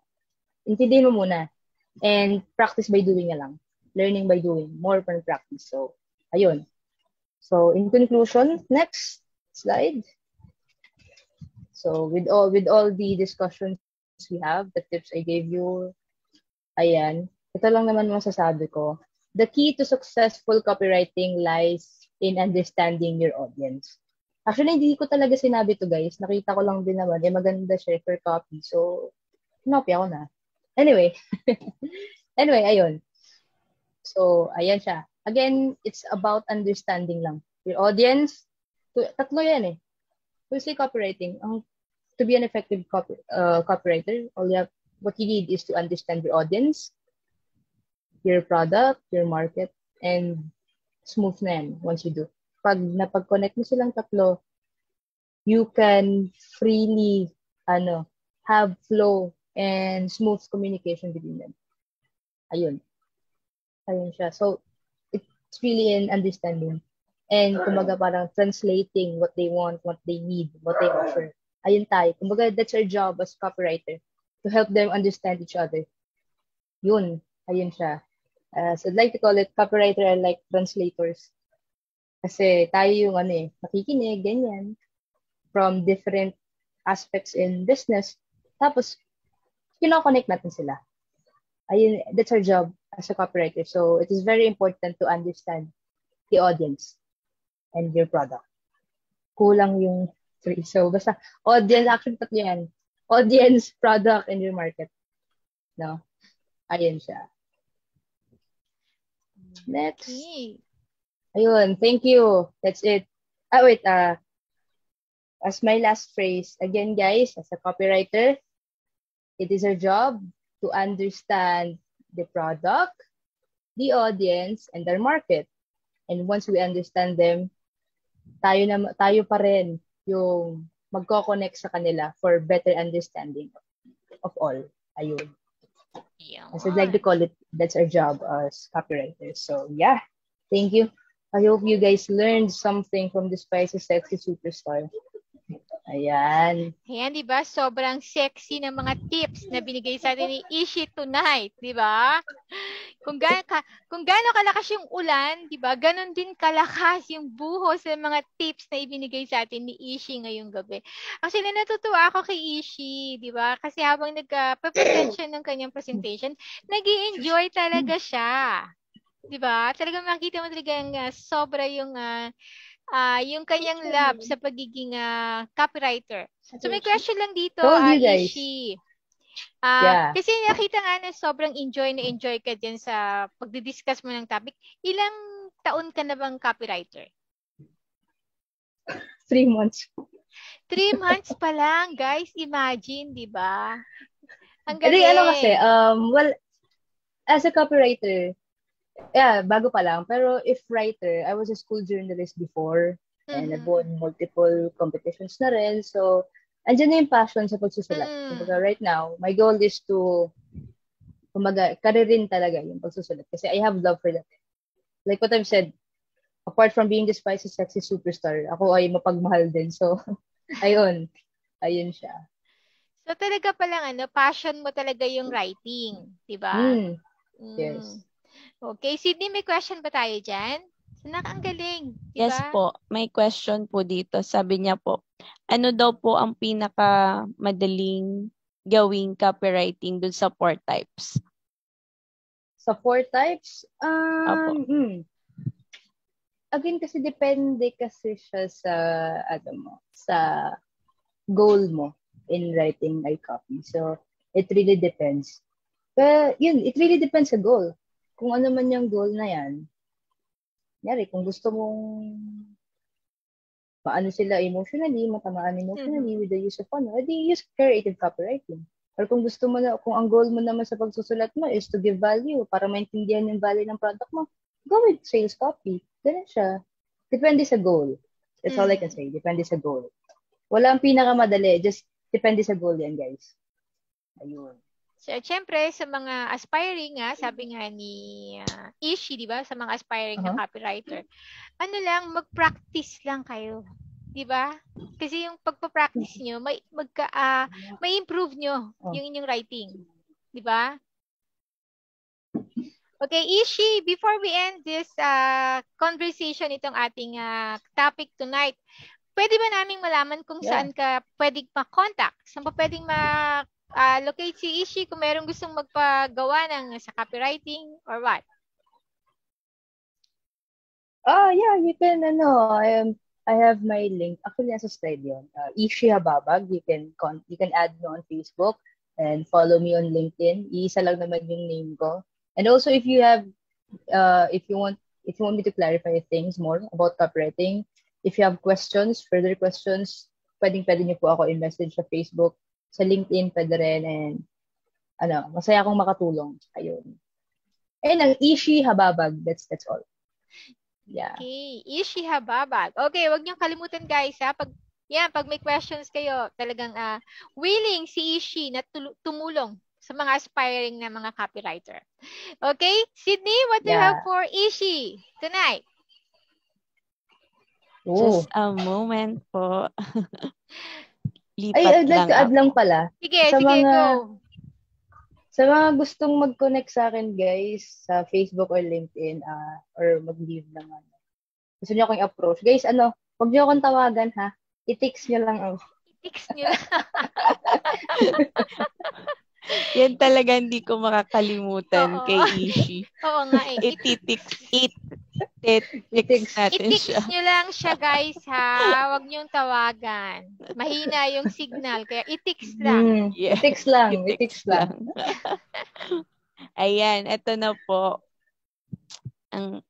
Intindihin mo muna. And practice by doing na lang. Learning by doing. More than practice. So, ayun. So, in conclusion, next slide. So, with all the discussions we have, the tips I gave you, ayan, ito lang naman masasabi ko. The key to successful copywriting lies in understanding your audience. Actually, hindi ko talaga sinabi to, guys. Nakita ko lang din naman, maganda siya for copy. So, copy ako na. Anyway, ayun. So, ayan siya. Again, it's about understanding lang. Your audience, tatlo yan eh. To say copywriting, to be an effective copywriter, what you need is to understand your audience, your product, your market, and smooth na yan once you do. Pag napag-connect mo silang tatlo, you can freely have flow and smooth communication between them. Ayun siya. So, it's really an understanding. And kumbaga parang translating what they want, what they need, what they offer. Ayun tayo. Kumbaga, that's our job as copywriter, to help them understand each other. Ayun siya. So I'd like to call it copywriter are like translators. Kasi tayo yung nakikinig, ganyan, from different aspects in business. Tapos, kinoconnect natin sila. Ayun, that's our job as a copywriter. So it is very important to understand the audience and your product. Kulang yung 3. So, basta audience, actually tatlo yan. Audience, product, and your market. No? Ayun siya. Next. Okay. Ayun, thank you. That's it. Wait, as my last phrase, again guys, as a copywriter, it is our job to understand the product, the audience, and their market. And once we understand them, tayo pa rin yung magko-connect sa kanila for better understanding of all. Ayun. As I'd like to call it, that's our job as copywriters. So, yeah. Thank you. I hope you guys learned something from the Spicy Sexy Superstar. Ayan. Ayan, di ba? Sobrang sexy ng mga tips na binigay sa atin ni Ishi tonight, di ba? Kung gaano kalakas yung ulan, di ba? Ganon din kalakas yung buhos ng mga tips na ibinigay sa atin ni Ishi ngayong gabi. Actually, natutuwa ako kay Ishi, di ba? Kasi habang nagpa-present siya ng kanyang presentation, nag-i-enjoy talaga siya. Di ba? Talagang makita mo talaga sobra yung kanyang love sa pagiging copywriter. So may question lang dito, Ishi. Kasi nakita nga na sobrang enjoy ka dyan sa pagdidiscuss mo ng topic. Ilang taon ka na bang copywriter? 3 months. 3 months pa lang, guys. Imagine, di ba? Ang galing. Kasi, well, as a copywriter, bago pa lang. Pero if writer, I was a school journalist before. And I've won multiple competitions na rin. So, andyan na yung passion sa pagsusulat. Kumbaga, right now, my goal is to, karirin talaga yung pagsusulat. Kasi I have love for that. Like what I've said, apart from being the Spicy Sexy Superstar, ako ay mapagmahal din. So, ayun siya. So, talaga palang, passion mo talaga yung writing. Diba? Yes. Okay, Sydney, may question ba tayo dyan? Ang galing, diba? Yes po, may question po dito. Sabi niya po, ano daw po ang pinakamadaling gawing copywriting dun sa 4 types? Sa 4 types? again kasi depende kasi siya sa sa goal mo in writing a copy. So it really depends. But yun, it really depends sa goal. Kung ano man yung goal na yan, nyari, kung gusto mong maano sila emotionally, matamaan emotionally with the use of edi use creative copywriting. Or kung gusto mo na, kung ang goal mo naman sa pagsusulat mo is to give value para maintindihan yung value ng product mo, go with sales copy. Ganun siya. Depende sa goal. That's all I can say. Depende sa goal. Wala ang pinakamadali. Just depende sa goal yan, guys. Ayun. So, syempre, sa mga aspiring, sabi nga ni Ishi, di ba? Sa mga aspiring na copywriter, mag-practice lang kayo. Di ba? Kasi yung pagpa-practice nyo, may improve nyo yung inyong writing. Di ba? Okay, Ishi, before we end this conversation, itong ating topic tonight, pwede ba naming malaman kung saan ka pwedeng ma-contact? Saan pa pwedeng locate si Ishi kung merong gustong magpagawa sa copywriting or what? Yeah, you can, I have my link. Actually, nasa slide yun. Ishi Hababag. You can add me on Facebook and follow me on LinkedIn. Iisa lang naman yung name ko. And also, if you have, if you want me to clarify things more about copywriting, if you have questions, further questions, pwede niyo po ako i-message sa Facebook, sa LinkedIn, pwede rin, and masaya akong makatulong. Ayun. And ang Ishi Hababag, that's all. Yeah. Okay, Ishi Hababag. Okay, wag niyong kalimutan, guys, pag may questions kayo, talagang willing si Ishi na tumulong sa mga aspiring na mga copywriter. Okay? Sydney, what do you have for Ishi tonight? Just a moment po. I'd like to add lang pala. Sige, go. Sa mga gustong mag-connect sa akin, guys, sa Facebook or LinkedIn, or mag-leave ng gusto niyo akong approach. Guys, huwag niyo akong tawagan, ha? I-text niyo lang ako. I-text niyo lang. Yan talaga hindi ko makakalimutan kay Ishi. Oo nga eh. I-text natin siya. I-text nyo lang siya, guys, ha? Huwag niyong tawagan. Mahina yung signal, kaya i-text lang. I-text lang. Ayan, eto na po ang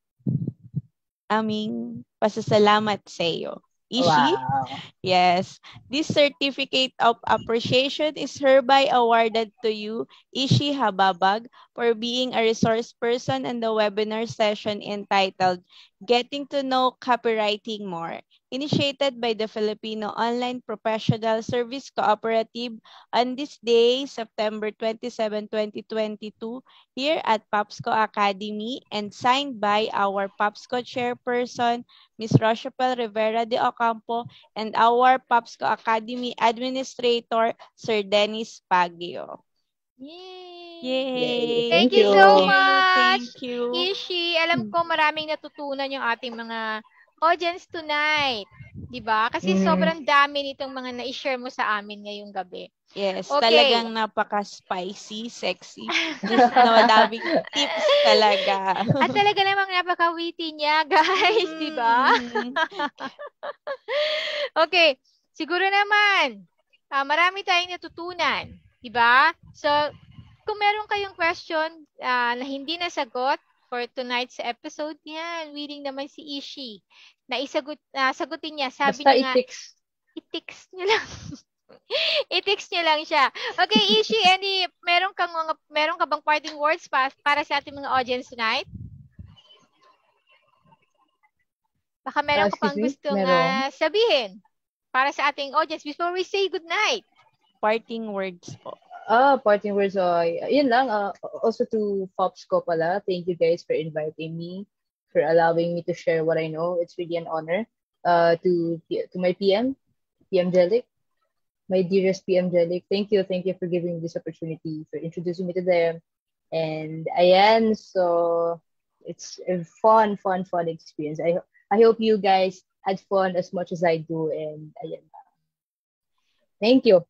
aming pasasalamat sa iyo. Ishi? Wow. Yes. This certificate of appreciation is hereby awarded to you, Ishi Hababag, for being a resource person in the webinar session entitled Getting to Know Copywriting More, initiated by the Filipino Online Professional Service Cooperative on this day, September 27, 2022, here at POPSCO Academy, and signed by our POPSCO chairperson, Ms. Rochapel Rivera de Ocampo, and our POPSCO Academy Administrator, Sir Dennis Pagio. Yay! Thank you so much, Thank you. Ishi. Alam ko maraming natutunan yung ating mga audience tonight. Diba? Kasi sobrang dami nitong mga na-share mo sa amin ngayong gabi. Yes, talagang napaka-spicy, sexy. Just madaming tips talaga. At talaga namang napaka-witty niya, guys. Diba? Okay. Siguro naman, marami tayong natutunan. Diba? So, kung meron kayong question na hindi nasagot for tonight's episode, yan, willing naman si Ishi na sagutin niya. Sabi basta niya nga, i-text niyo lang. I-text niyo lang siya. Okay, Ishi, meron ka bang parting words para sa ating mga audience tonight? Baka meron ka pang gustong sabihin para sa ating audience before we say goodnight. Parting words po. Parting words. Yun lang. Also to POPSCO pala. Thank you guys for inviting me, for allowing me to share what I know. It's really an honor. To my PM Jelic, my dearest PM Jelic. Thank you for giving me this opportunity, for introducing me to them. And ayan, so it's a fun experience. I hope you guys had fun as much as I do. And ayan. Thank you.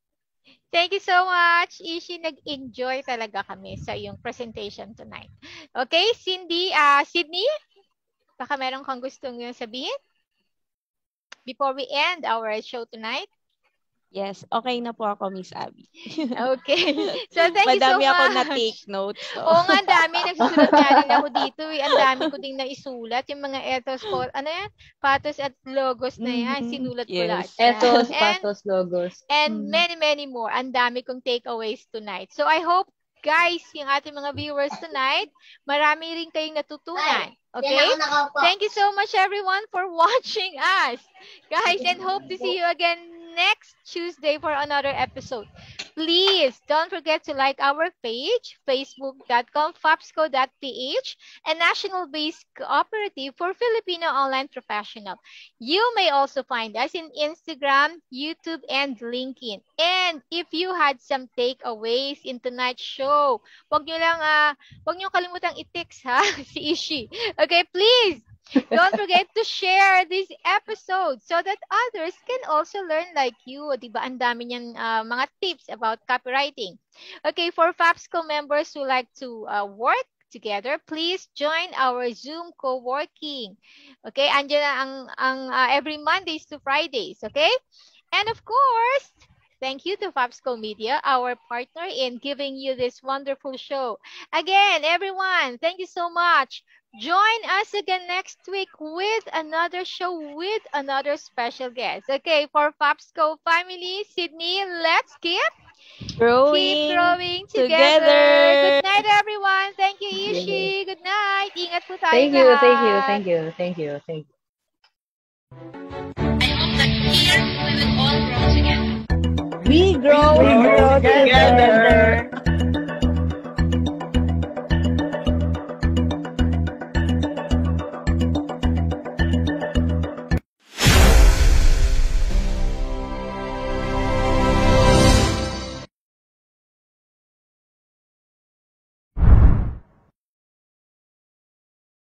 Thank you so much, Ishi. Nag-enjoy talaga kami sa iyong presentation tonight. Okay, Sydney? Baka meron kang gustong sabihin before we end our show tonight? Yes, okay na po ako, Miss Abby. Okay. So, thank you so much. Madami ako na-take notes. So. Oo nga, ang dami. Nagsusulat nga din ako dito. Ang dami ko ding naisulat. Yung mga ethos, patos at logos na yan. Sinulat ko lahat. Ethos, patos, logos. And many, many more. Ang dami kong takeaways tonight. So, I hope, guys, yung ating mga viewers tonight, marami rin kayong natutunan. Okay? Thank you so much, everyone, for watching us. Guys, and hope to see you again next Tuesday for another episode. Please don't forget to like our page, facebook.com/fapsco.ph, and national-based cooperative for Filipino online professional. You may also find us in Instagram, YouTube, and LinkedIn. And if you had some takeaways in tonight's show, wag nyo kalimutang i-text ha si Ishi. Okay, please. Don't forget to share this episode so that others can also learn like you. Diba? Ang dami niyan mga tips about copywriting. Okay, for FAPSCO members who like to work together, please join our Zoom co-working. Okay, andyan na ang every Mondays to Fridays. Okay? And of course, thank you to FAPSCO Media, our partner in giving you this wonderful show. Again, everyone, thank you so much. Join us again next week with another show with another special guest. Okay, for FAPSCO family, Sydney, let's keep growing together. Good night, everyone. Thank you, Ishi. Good night. Ingat po tayo Thank you. lahat. I hope that here we will all grow together. We grow together.